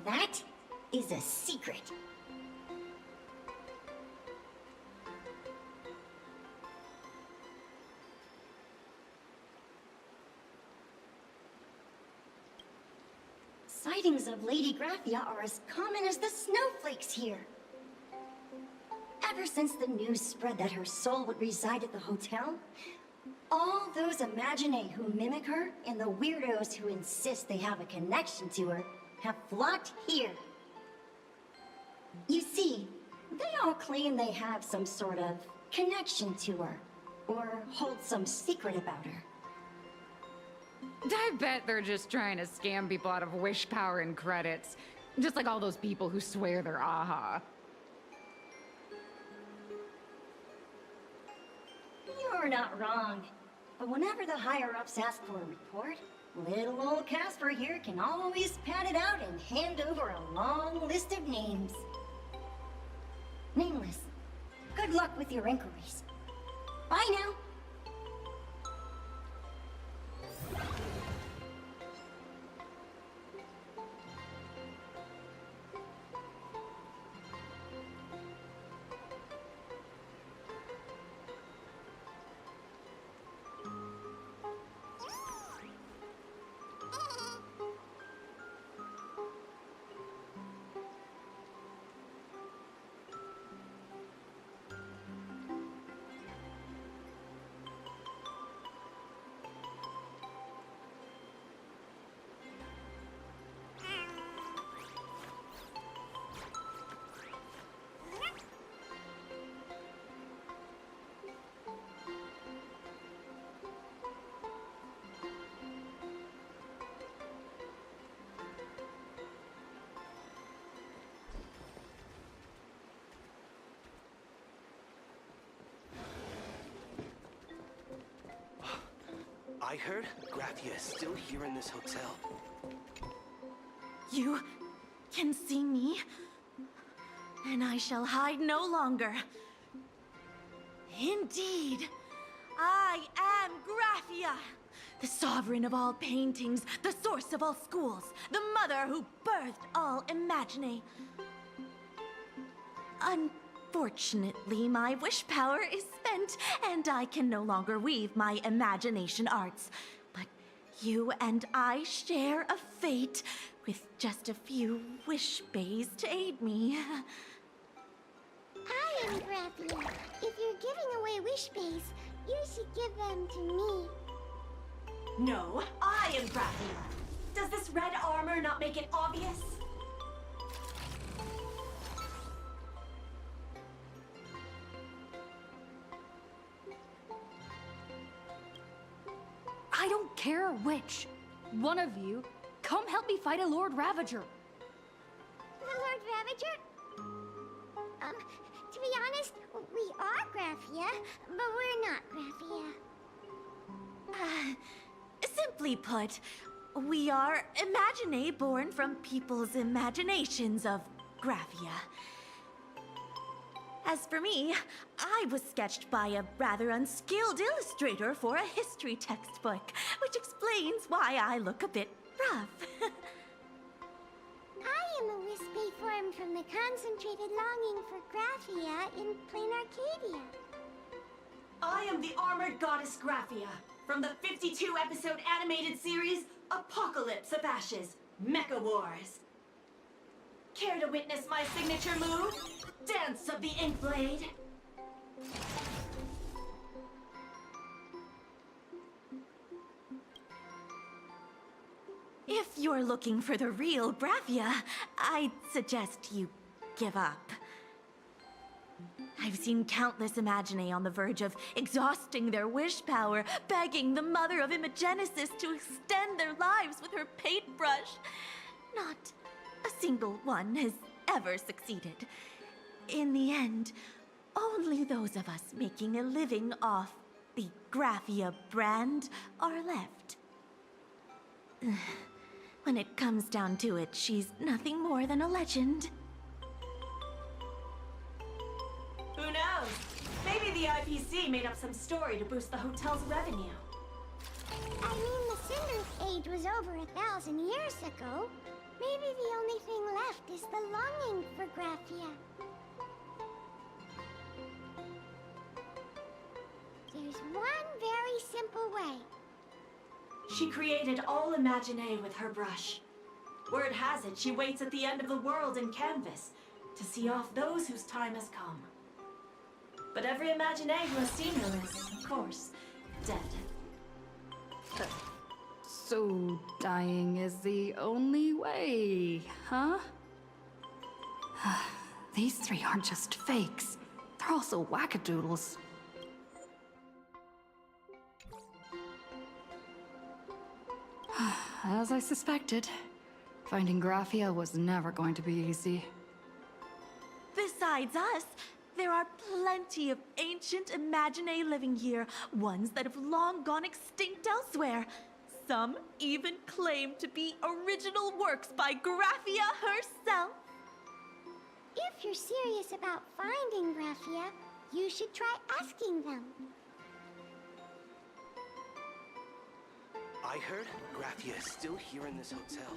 That is a secret. Sightings of Lady Graphia are as common as the snowflakes here. Ever since the news spread that her soul would reside at the hotel, all those Imaginé who mimic her and the weirdos who insist they have a connection to her have flocked here. You see, they all claim they have some sort of connection to her, or hold some secret about her. I bet they're just trying to scam people out of wish power and credits. Just like all those people who swear they're AHA. You're not wrong. But whenever the higher-ups ask for a report, little old Casper here can always pad it out and hand over a long list of names. Nameless, good luck with your inquiries. Bye now. I heard Graphia is still here in this hotel. You can see me, and I shall hide no longer. Indeed, I am Graphia, the sovereign of all paintings, the source of all schools, the mother who birthed all Imaginé. Unfortunately, my wish power is spent, and I can no longer weave my imagination arts. But You and I share a fate, with just a few wish bays to aid me. I am Graphia. If you're giving away wish bays, you should give them to me. No, I am Graphia. Does this red armor not make it obvious? I don't care which. One of you, come help me fight a Lord Ravager. The Lord Ravager? To be honest, we are Graphia, but we're not Graphia. Simply put, we are Imaginae born from people's imaginations of Graphia. As for me, I was sketched by a rather unskilled illustrator for a history textbook, which explains why I look a bit rough. I am a wispy formed from the concentrated longing for Graphia in plain Arcadia. I am the armored goddess Graphia from the 52-episode animated series Apocalypse of Ashes, Mecha Wars. Care to witness my signature move? Dance of the Inkblade. If you're looking for the real Graphia, I'd suggest you give up. I've seen countless Imaginae on the verge of exhausting their wish power, begging the mother of Imagenesis to extend their lives with her paintbrush. Not a single one has ever succeeded. In the end, only those of us making a living off the Graphia brand are left. When it comes down to it, she's nothing more than a legend. Who knows? Maybe the IPC made up some story to boost the hotel's revenue. I mean, the Cinder's age was over 1,000 years ago. Maybe the only thing left is the longing for Graphia. There's one very simple way. She created all Imaginae with her brush. Word has it, she waits at the end of the world in canvas to see off those whose time has come. But every Imaginae who has seen her is, of course, dead. So dying is the only way, huh? These three aren't just fakes. They're also wackadoodles. As I suspected, finding Graphia was never going to be easy. Besides us, there are plenty of ancient Imaginae living here, ones that have long gone extinct elsewhere. Some even claim to be original works by Graphia herself. If you're serious about finding Graphia, you should try asking them. I heard Graphia is still here in this hotel.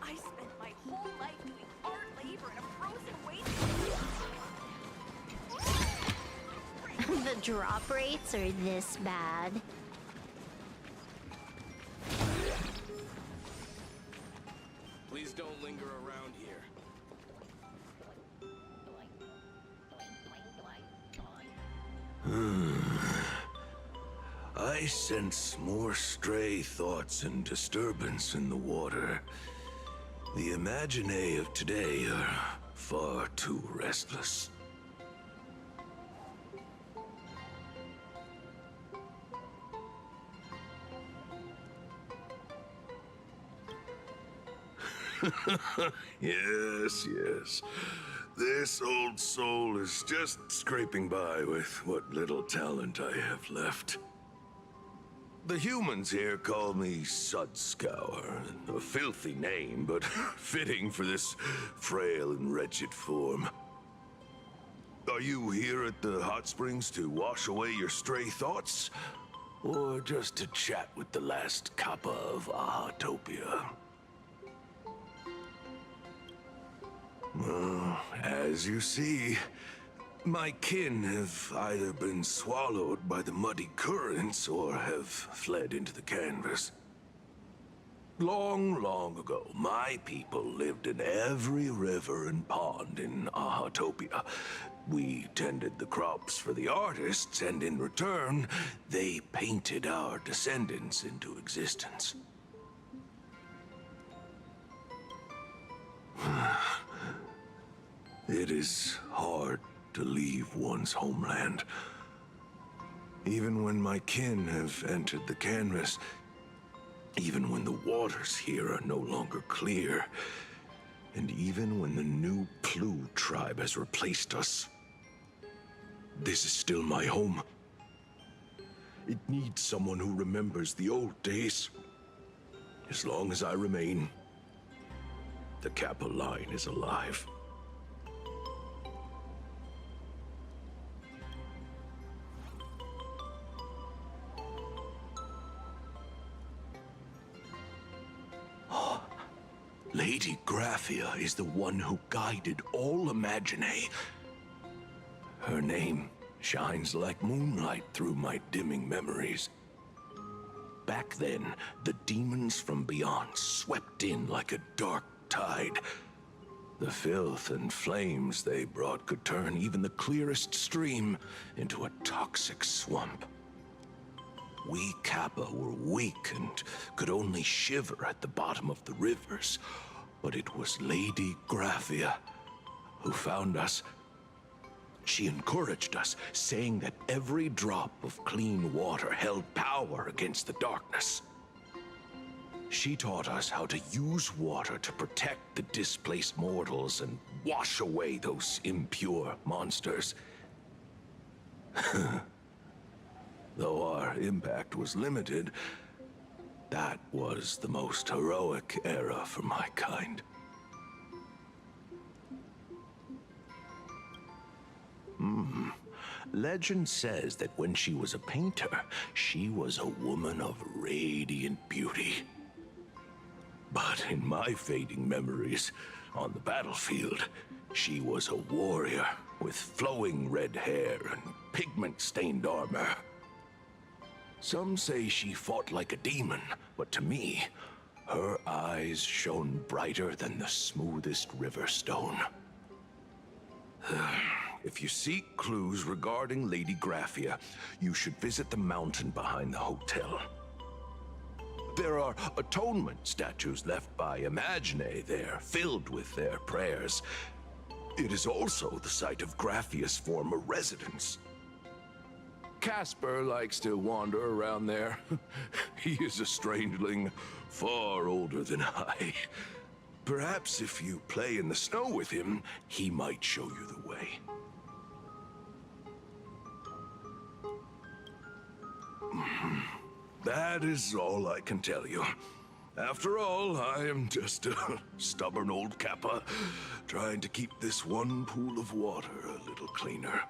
I spent my whole life doing hard labor in a frozen wasteland. The drop rates are this bad. Please don't linger around here. I sense more stray thoughts and disturbance in the water. The Imaginae of today are far too restless. Yes, yes. This old soul is just scraping by with what little talent I have left. The humans here call me Sudscour, a filthy name, but fitting for this frail and wretched form. Are you here at the hot springs to wash away your stray thoughts? Or just to chat with the last kappa of Ahatopia? Well, as you see, My kin have either been swallowed by the muddy currents or have fled into the canvas. Long, long ago, my people lived in every river and pond in Ahatopia. We tended the crops for the artists, and in return, they painted our descendants into existence. It is hard to leave one's homeland. Even when my kin have entered the canvas, even when the waters here are no longer clear, and even when the new Plu tribe has replaced us, this is still my home. It needs someone who remembers the old days. As long as I remain, the Kappa line is alive. Lady Graphia is the one who guided all Imagine. Her name shines like moonlight through my dimming memories. Back then, the demons from beyond swept in like a dark tide. The filth and flames they brought could turn even the clearest stream into a toxic swamp. We Kappa were weak and could only shiver at the bottom of the rivers. But it was Lady Graphia who found us. She encouraged us, saying that every drop of clean water held power against the darkness. She taught us how to use water to protect the displaced mortals and wash away those impure monsters. Though our impact was limited, that was the most heroic era for my kind. Legend says that when she was a painter, she was a woman of radiant beauty. But in my fading memories, on the battlefield, she was a warrior with flowing red hair and pigment-stained armor. Some say she fought like a demon, but to me, her eyes shone brighter than the smoothest river stone. If you seek clues regarding Lady Graphia, you should visit the mountain behind the hotel. There are atonement statues left by Imagine there, filled with their prayers. It is also the site of Graphia's former residence. Casper likes to wander around there. He is a strangeling, far older than I. Perhaps if you play in the snow with him, he might show you the way. That is all I can tell you. After all, I am just a stubborn old Kappa, trying to keep this one pool of water a little cleaner.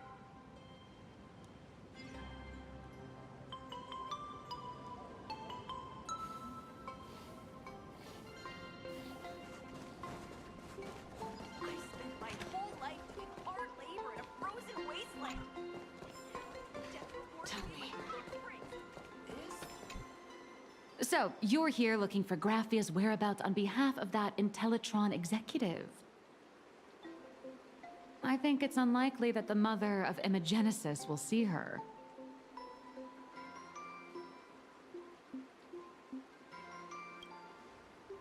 So, you're here looking for Graphia's whereabouts on behalf of that Intellitron executive. I think it's unlikely that the mother of Imagenesis will see her.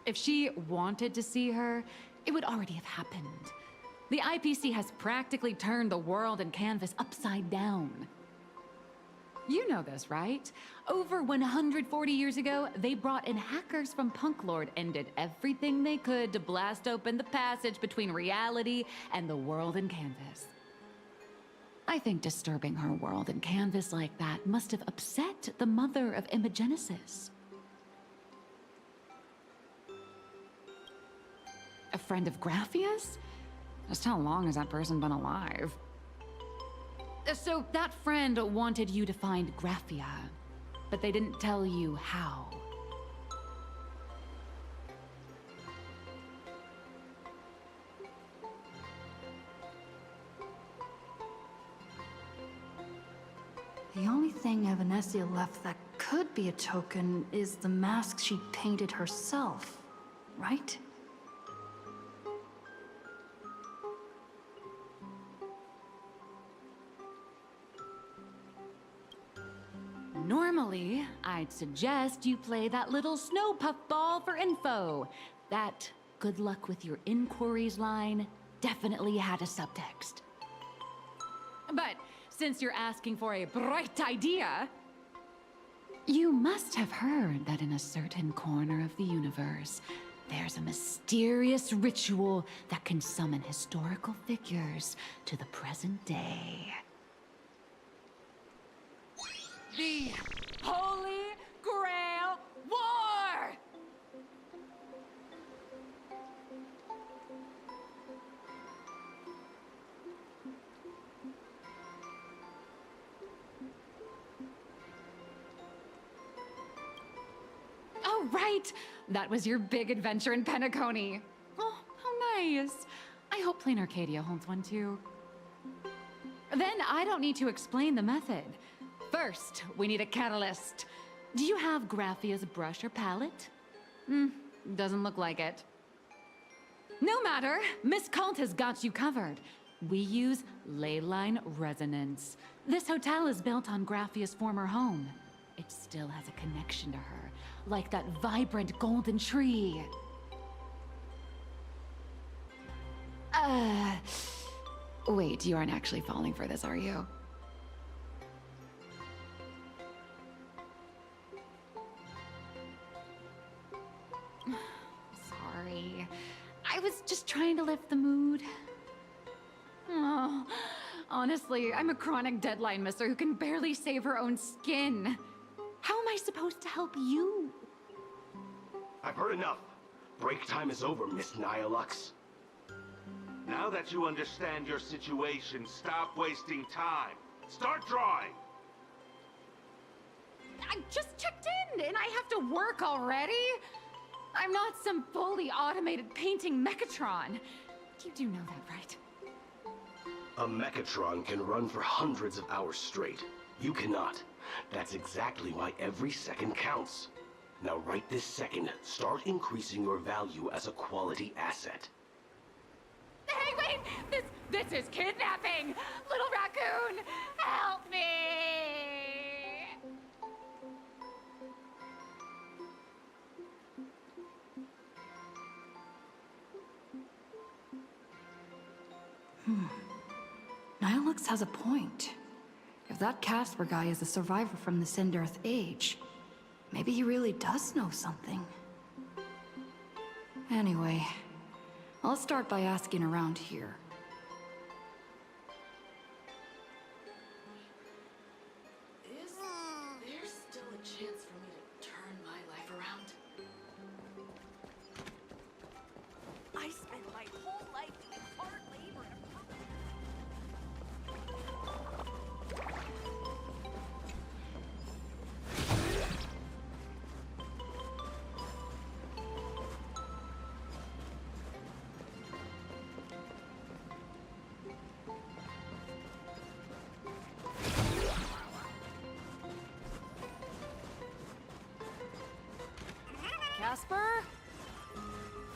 If she wanted to see her, it would already have happened. The IPC has practically turned the world and canvas upside down. You know this, right? Over 140 years ago, they brought in hackers from Punklord and did everything they could to blast open the passage between reality and the world and canvas. I think disturbing her world and canvas like that must have upset the mother of Imagenesis. A friend of Graphia's? Just how long has that person been alive? So that friend wanted you to find Graphia, but they didn't tell you how. thing Evanescia left that could be a token is the mask she painted herself, right? Normally, I'd suggest you play that little snow puffball for info. That good luck with your inquiries line definitely had a subtext. But since you're asking for a bright idea, you must have heard that in a certain corner of the universe, there's a mysterious ritual that can summon historical figures to the present day. The Holy Grail War! Oh, right! That was your big adventure in Penacony. Oh, how nice. I hope Plain Arcadia holds one too. Then I don't need to explain the method. First, we need a catalyst. Do you have Graphia's brush or palette? Doesn't look like it. No matter, Miss Cult has got you covered. We use ley line resonance. This hotel is built on Graphia's former home. It still has a connection to her, like that vibrant golden tree. Wait, you aren't actually falling for this, are you? Sorry. I was just trying to lift the mood. Oh, honestly, I'm a chronic deadline misser who can barely save her own skin. How am I supposed to help you? I've heard enough. Break time is over, Miss Nihilux. Now that you understand your situation, stop wasting time. Start drawing! I just checked in, and I have to work already? I'm not some fully automated painting Mechatron. You do know that, right? A Mechatron can run for hundreds of hours straight. You cannot. That's exactly why every second counts. Now right this second, start increasing your value as a quality asset. Hey, wait! This is kidnapping! Little raccoon, help me! Nihilux has a point. If that Casper guy is a survivor from the Cinder-Earth age, maybe he really does know something. Anyway, I'll start by asking around here. Is there still a chance for me to turn my life around? I spent my whole life doing hard labor and Casper?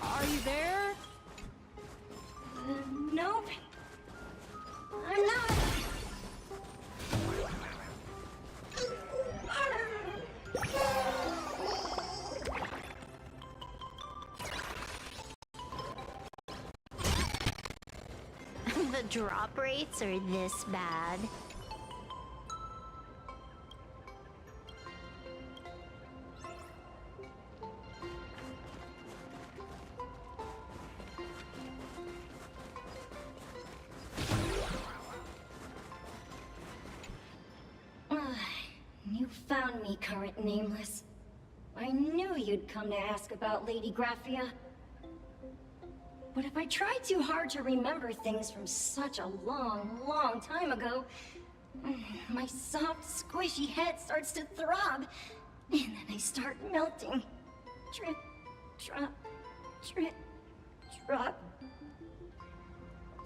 Are you there? Nope. I'm not. The drop rates are this bad. You found me, current nameless. I knew you'd come to ask about Lady Graphia. But if I try too hard to remember things from such a long, long time ago, my soft, squishy head starts to throb, and then I start melting. Drip, drop, drip, drop.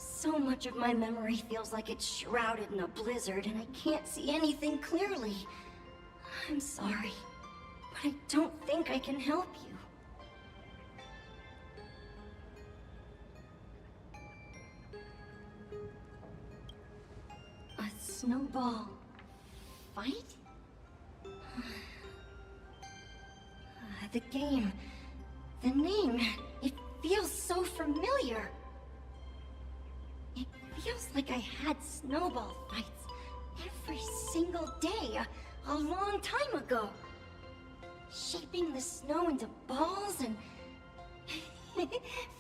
So much of my memory feels like it's shrouded in a blizzard and I can't see anything clearly. I'm sorry, but I don't think I can help you. A snowball fight? The game, the name, it feels so familiar. It feels like I had snowball fights every single day a long time ago. Shaping the snow into balls and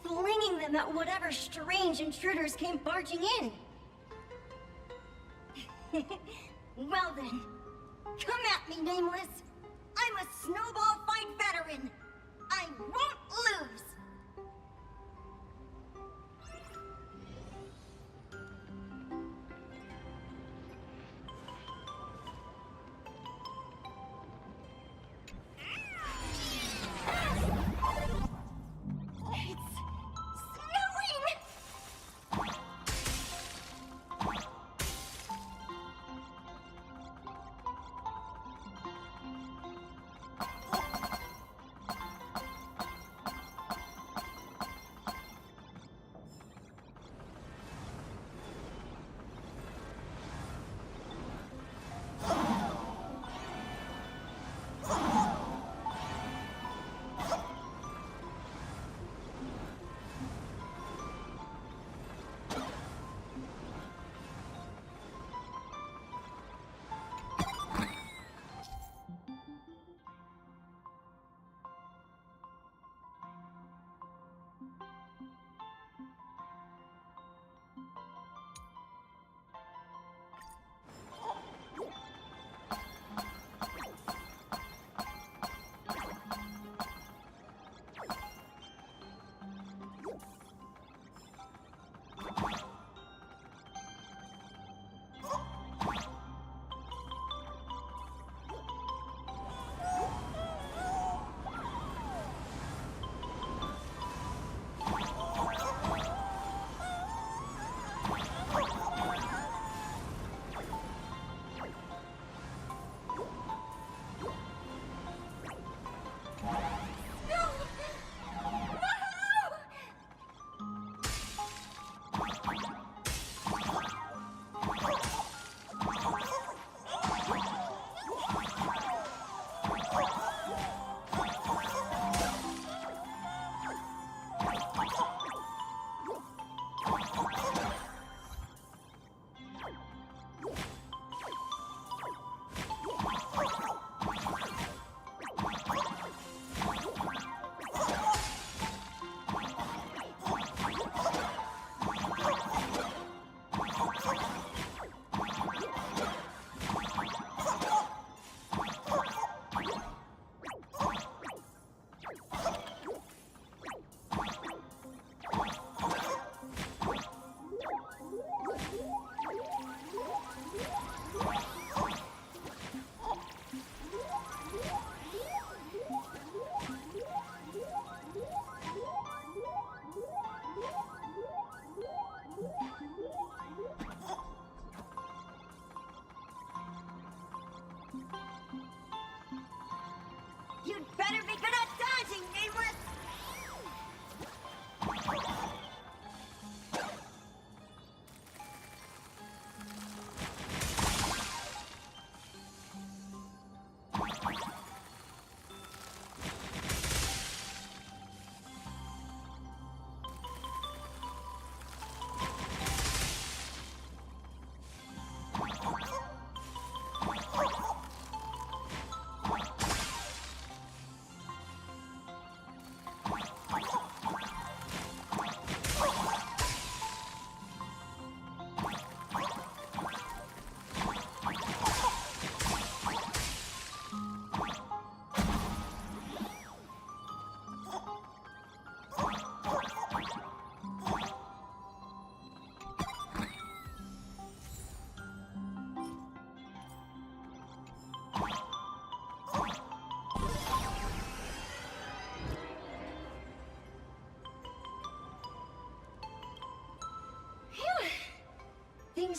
flinging them at whatever strange intruders came barging in. Well then, come at me, Nameless. I'm a snowball fight veteran. I won't lose.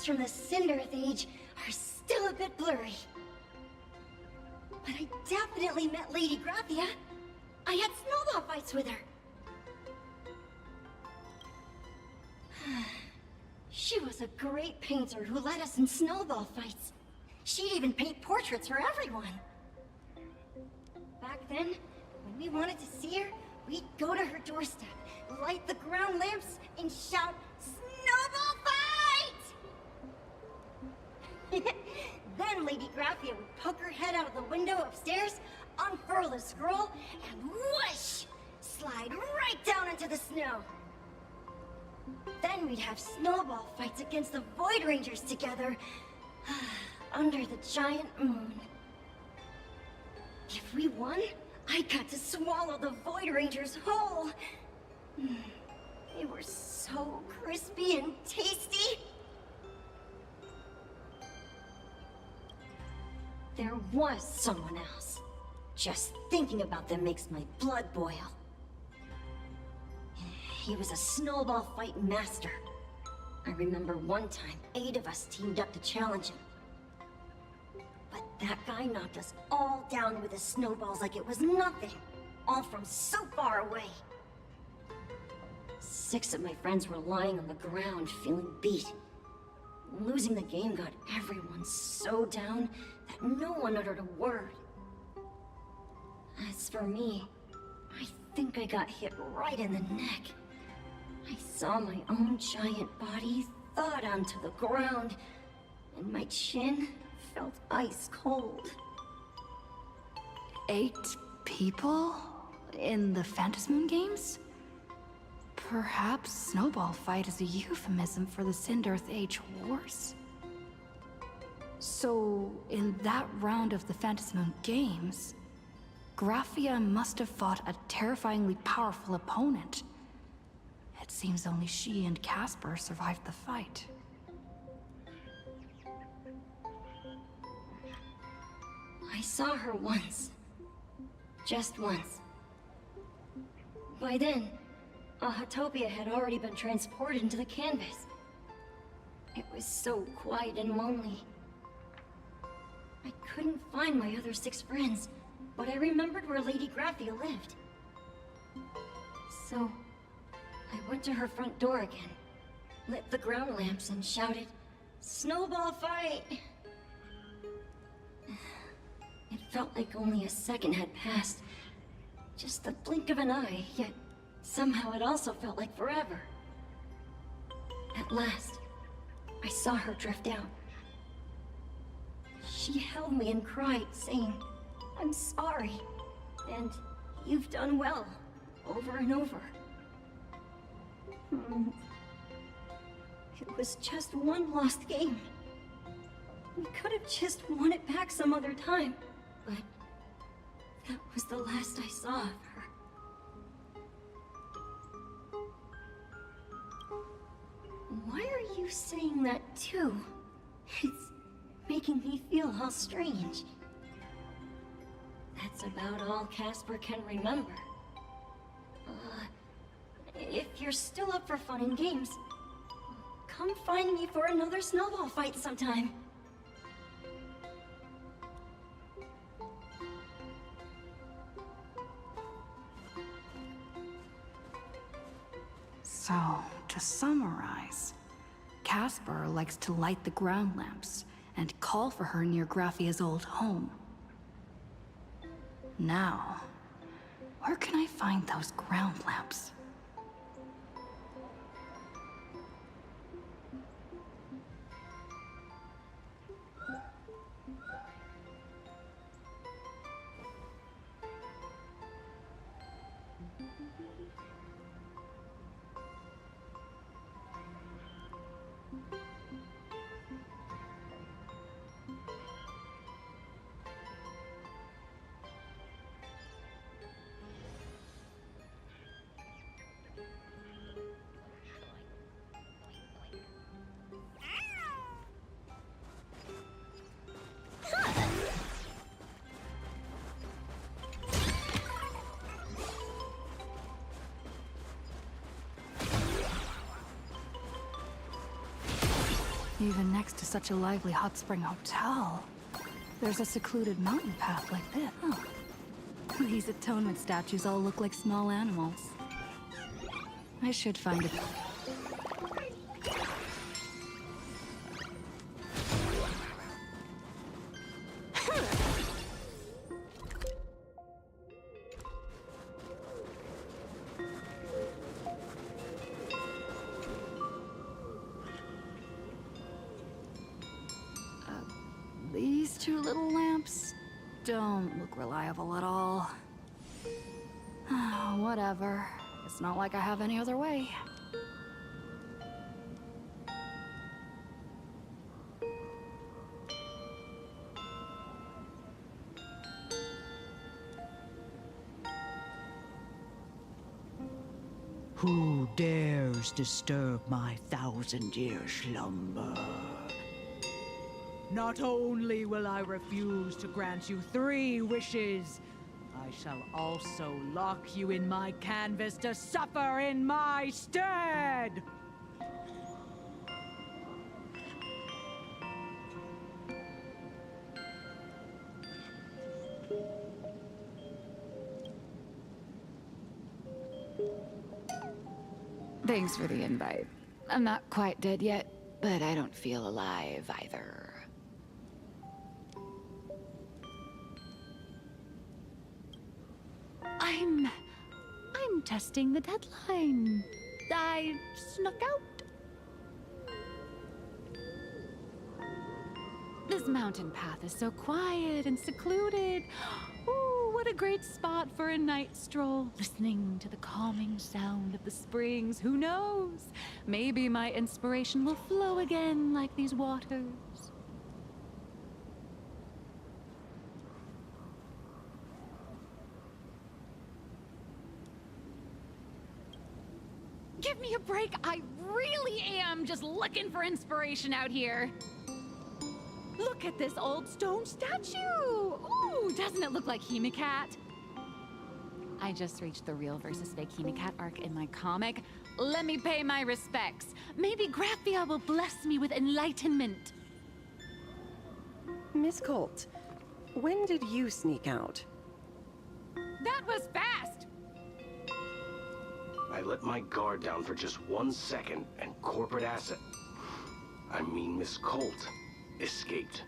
photos from the Cinderth Age are still a bit blurry. But I definitely met Lady Graphia. I had snowball fights with her. She was a great painter who led us in snowball fights. She'd even paint portraits for everyone. Back then, when we wanted to see her, we'd go to her doorstep, light the ground lamps, and shout, "Snowball fight!" Then Lady Graphia would poke her head out of the window upstairs, unfurl the scroll, and whoosh! Slide right down into the snow. Then we'd have snowball fights against the Void Rangers together, under the giant moon. If we won, I got to swallow the Void Rangers whole. They were so crispy and tasty. There was someone else. Just thinking about them makes my blood boil. He was a snowball fight master. I remember one time, 8 of us teamed up to challenge him. But that guy knocked us all down with his snowballs like it was nothing. All from so far away. 6 of my friends were lying on the ground, feeling beat. Losing the game got everyone so down that no one uttered a word. As for me, I think I got hit right in the neck. I saw my own giant body thud onto the ground, and my chin felt ice cold. 8 people? In the Phantasmoon games? Perhaps Snowball Fight is a euphemism for the Cinderth Age Wars? So, in that round of the Phantasmoon games, Graphia must have fought a terrifyingly powerful opponent. It seems only she and Casper survived the fight. I saw her once. Just once. By then, Ahatopia had already been transported into the canvas. It was so quiet and lonely. I couldn't find my other 6 friends, but I remembered where Lady Graphia lived. So, I went to her front door again, lit the ground lamps, and shouted, "Snowball fight!" It felt like only a second had passed. Just the blink of an eye, yet somehow it also felt like forever. At last, I saw her drift out. She held me and cried, saying, "I'm sorry, and you've done well," over and over. It was just one lost game. We could have just won it back some other time, but that was the last I saw of her. Why are you saying that too? It's making me feel all strange. That's about all Casper can remember. If you're still up for fun and games, come find me for another snowball fight sometime. So, to summarize, Casper likes to light the ground lamps and call for her near Graphia's old home. Now, where can I find those ground lamps? Even next to such a lively hot spring hotel, there's a secluded mountain path like this. Huh. These atonement statues all look like small animals. I should find it. These two little lamps don't look reliable at all. Whatever. It's not like I have any other way. Who dares disturb my 1,000-year slumber? Not only will I refuse to grant you 3 wishes, I shall also lock you in my canvas to suffer in my stead! Thanks for the invite. I'm not quite dead yet, but I don't feel alive either. I'm testing the deadline. I snuck out. This mountain path is so quiet and secluded. Ooh, what a great spot for a night stroll. Listening to the calming sound of the springs. Who knows? Maybe my inspiration will flow again like these waters. Give me a break. I really am just looking for inspiration out here. Look at this old stone statue. Ooh, doesn't it look like Hemicat? I just reached the real versus fake Hemicat arc in my comic. Let me pay my respects. Maybe Graphia will bless me with enlightenment. Miss Colt, when did you sneak out? That was fast! I let my guard down for just 1 second, and corporate asset, I mean Miss Colt, escaped.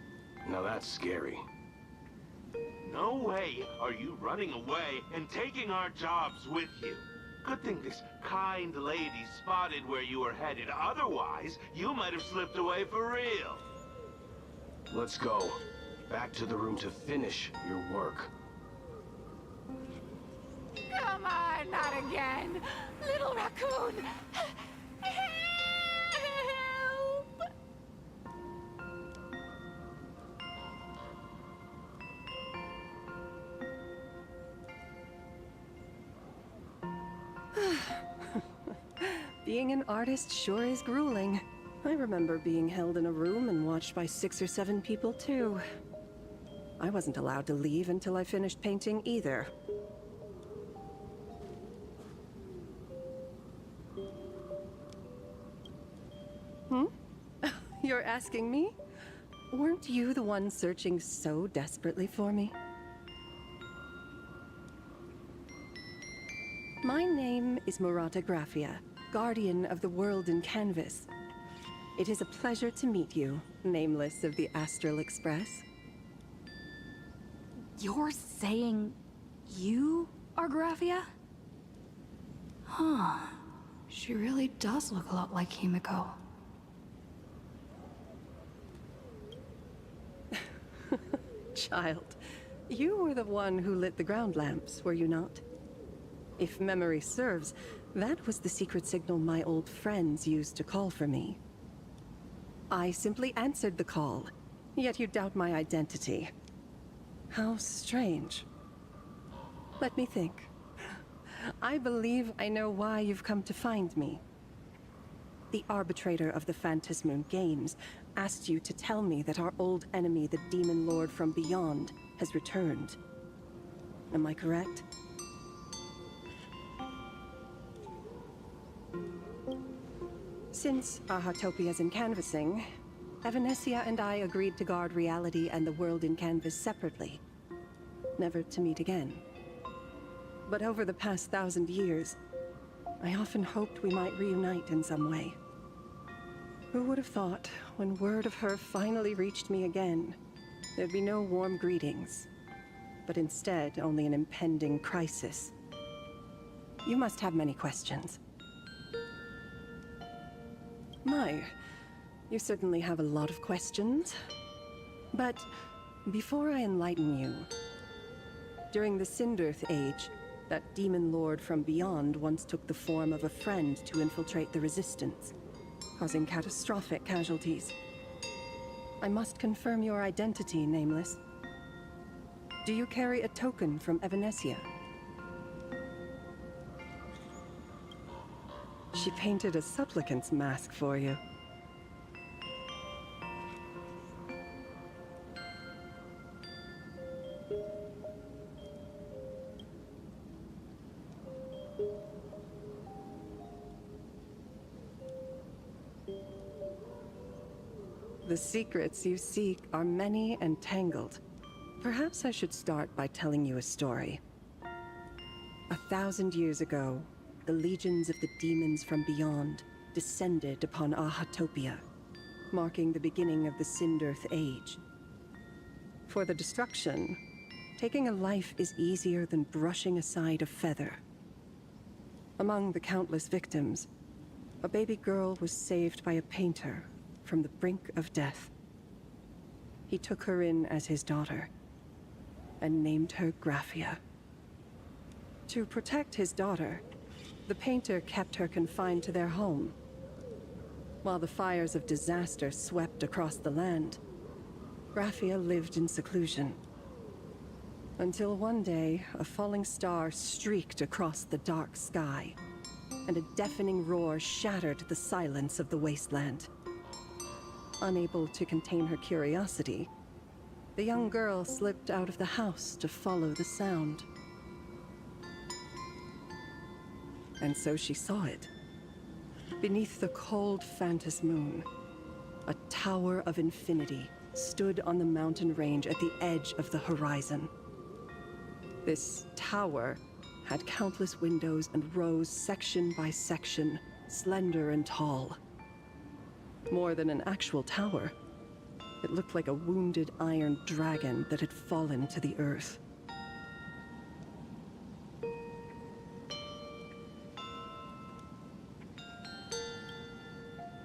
Now that's scary. No way are you running away and taking our jobs with you. Good thing this kind lady spotted where you were headed. Otherwise, you might have slipped away for real. Let's go. Back to the room to finish your work. Come on, not again. Little raccoon. Help! Being an artist sure is grueling. I remember being held in a room and watched by 6 or 7 people, too. I wasn't allowed to leave until I finished painting either. You're asking me? Weren't you the one searching so desperately for me? My name is Murata Graphia, guardian of the world in canvas. It is a pleasure to meet you, nameless of the Astral Express. You're saying you are Graphia? Huh. She really does look a lot like Himiko. Child, you were the one who lit the ground lamps, were you not? If memory serves, that was the secret signal my old friends used to call for me. I simply answered the call, yet you doubt my identity. How strange. Let me think. I believe I know why you've come to find me. The arbitrator of the Phantasmoon Games asked you to tell me that our old enemy, the Demon Lord from Beyond, has returned. Am I correct? Since our Heartopia's in canvassing, Evanesia and I agreed to guard reality and the world in canvas separately, never to meet again. But over the past 1,000 years, I often hoped we might reunite in some way. Who would have thought, when word of her finally reached me again, there'd be no warm greetings, but instead only an impending crisis. You must have many questions. My, you certainly have a lot of questions. But before I enlighten you, during the Cinderth Age, that demon lord from beyond once took the form of a friend to infiltrate the Resistance, causing catastrophic casualties. I must confirm your identity, Nameless. Do you carry a token from Evanesia? She painted a supplicant's mask for you. The secrets you seek are many and tangled. Perhaps I should start by telling you a story. 1,000 years ago, the legions of the demons from beyond descended upon Ahatopia, marking the beginning of the Cinderth Age. For the destruction, taking a life is easier than brushing aside a feather. Among the countless victims, a baby girl was saved by a painter from the brink of death. He took her in as his daughter and named her Graphia. To protect his daughter, the painter kept her confined to their home. While the fires of disaster swept across the land, Graphia lived in seclusion. Until one day, a falling star streaked across the dark sky, and a deafening roar shattered the silence of the wasteland. Unable to contain her curiosity, the young girl slipped out of the house to follow the sound. And so she saw it. Beneath the cold Phantas moon, a tower of infinity stood on the mountain range at the edge of the horizon. This tower had countless windows and rose section by section, slender and tall. More than an actual tower, it looked like a wounded iron dragon that had fallen to the earth.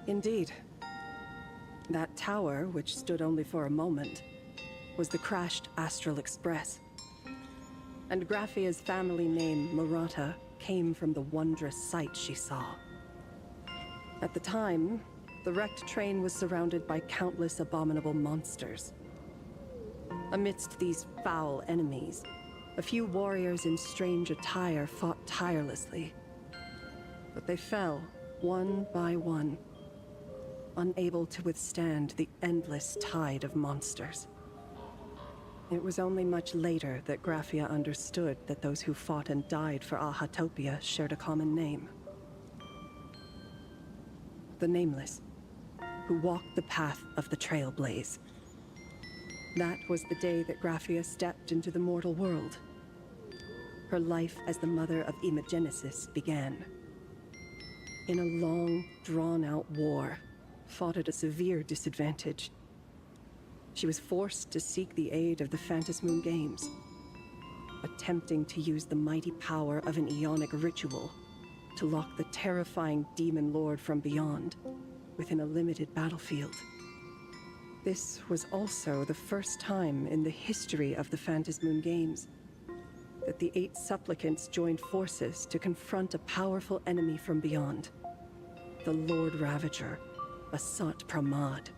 Indeed, that tower, which stood only for a moment, was the crashed Astral Express. And Graphia's family name, Murata, came from the wondrous sight she saw. At the time, the wrecked train was surrounded by countless abominable monsters. Amidst these foul enemies, a few warriors in strange attire fought tirelessly. But they fell, one by one, unable to withstand the endless tide of monsters. It was only much later that Graphia understood that those who fought and died for Ahatopia shared a common name. The Nameless, who walked the path of the Trailblaze. That was the day that Graphia stepped into the mortal world. Her life as the mother of Imogenesis began. In a long, drawn-out war, fought at a severe disadvantage. She was forced to seek the aid of the Phantas Moon Games, attempting to use the mighty power of an Ionic ritual to lock the terrifying demon lord from beyond within a limited battlefield. This was also the first time in the history of the Phantas Moon Games that the 8 supplicants joined forces to confront a powerful enemy from beyond, the Lord Ravager, Asat Pramad.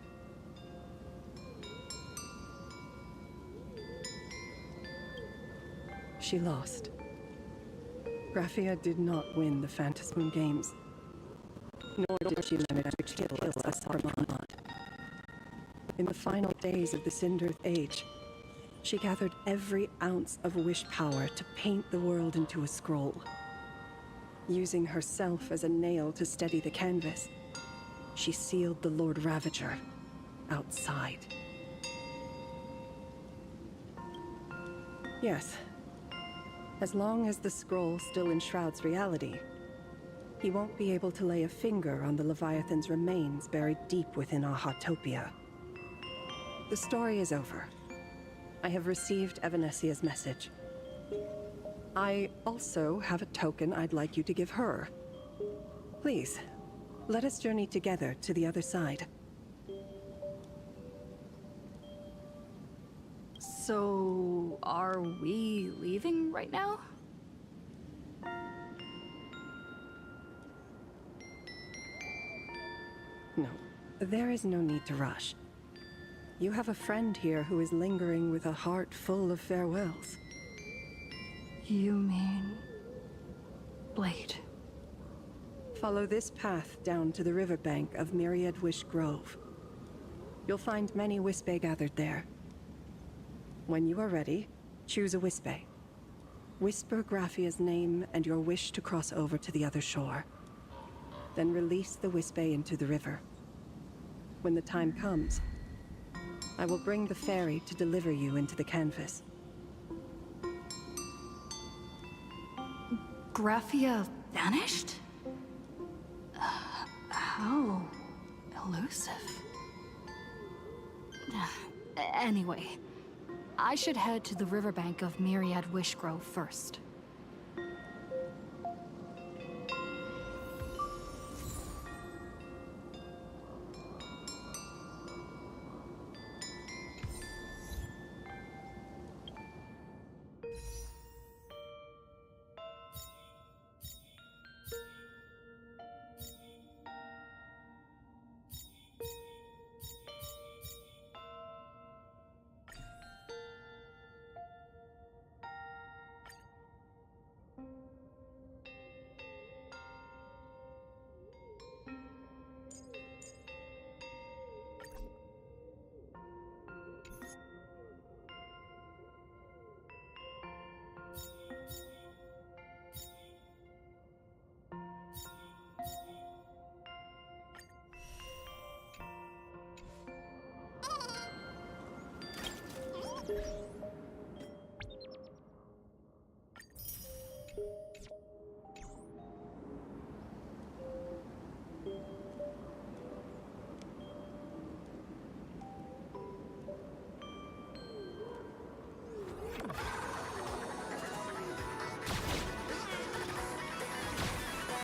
She lost. Graphia did not win the Phantas Moon Games, nor did she manage to kill Asat Pramad. In the final days of the Cinderth Age, she gathered every ounce of wish power to paint the world into a scroll. Using herself as a nail to steady the canvas, she sealed the Lord Ravager, outside. Yes. As long as the scroll still enshrouds reality, he won't be able to lay a finger on the Leviathan's remains buried deep within Ahatopia. The story is over. I have received Evanesia's message. I also have a token I'd like you to give her. Please, let us journey together to the other side. So, are we leaving right now? No, there is no need to rush. You have a friend here who is lingering with a heart full of farewells. You mean... Blade? Follow this path down to the riverbank of Myriad Wish Grove. You'll find many Wispe gathered there. When you are ready, choose a Wispe. Whisper Graphia's name and your wish to cross over to the other shore. Then release the Wispe into the river. When the time comes, I will bring the ferry to deliver you into the canvas. Graphia vanished? How elusive. Anyway, I should head to the riverbank of Myriad Wish Grove first.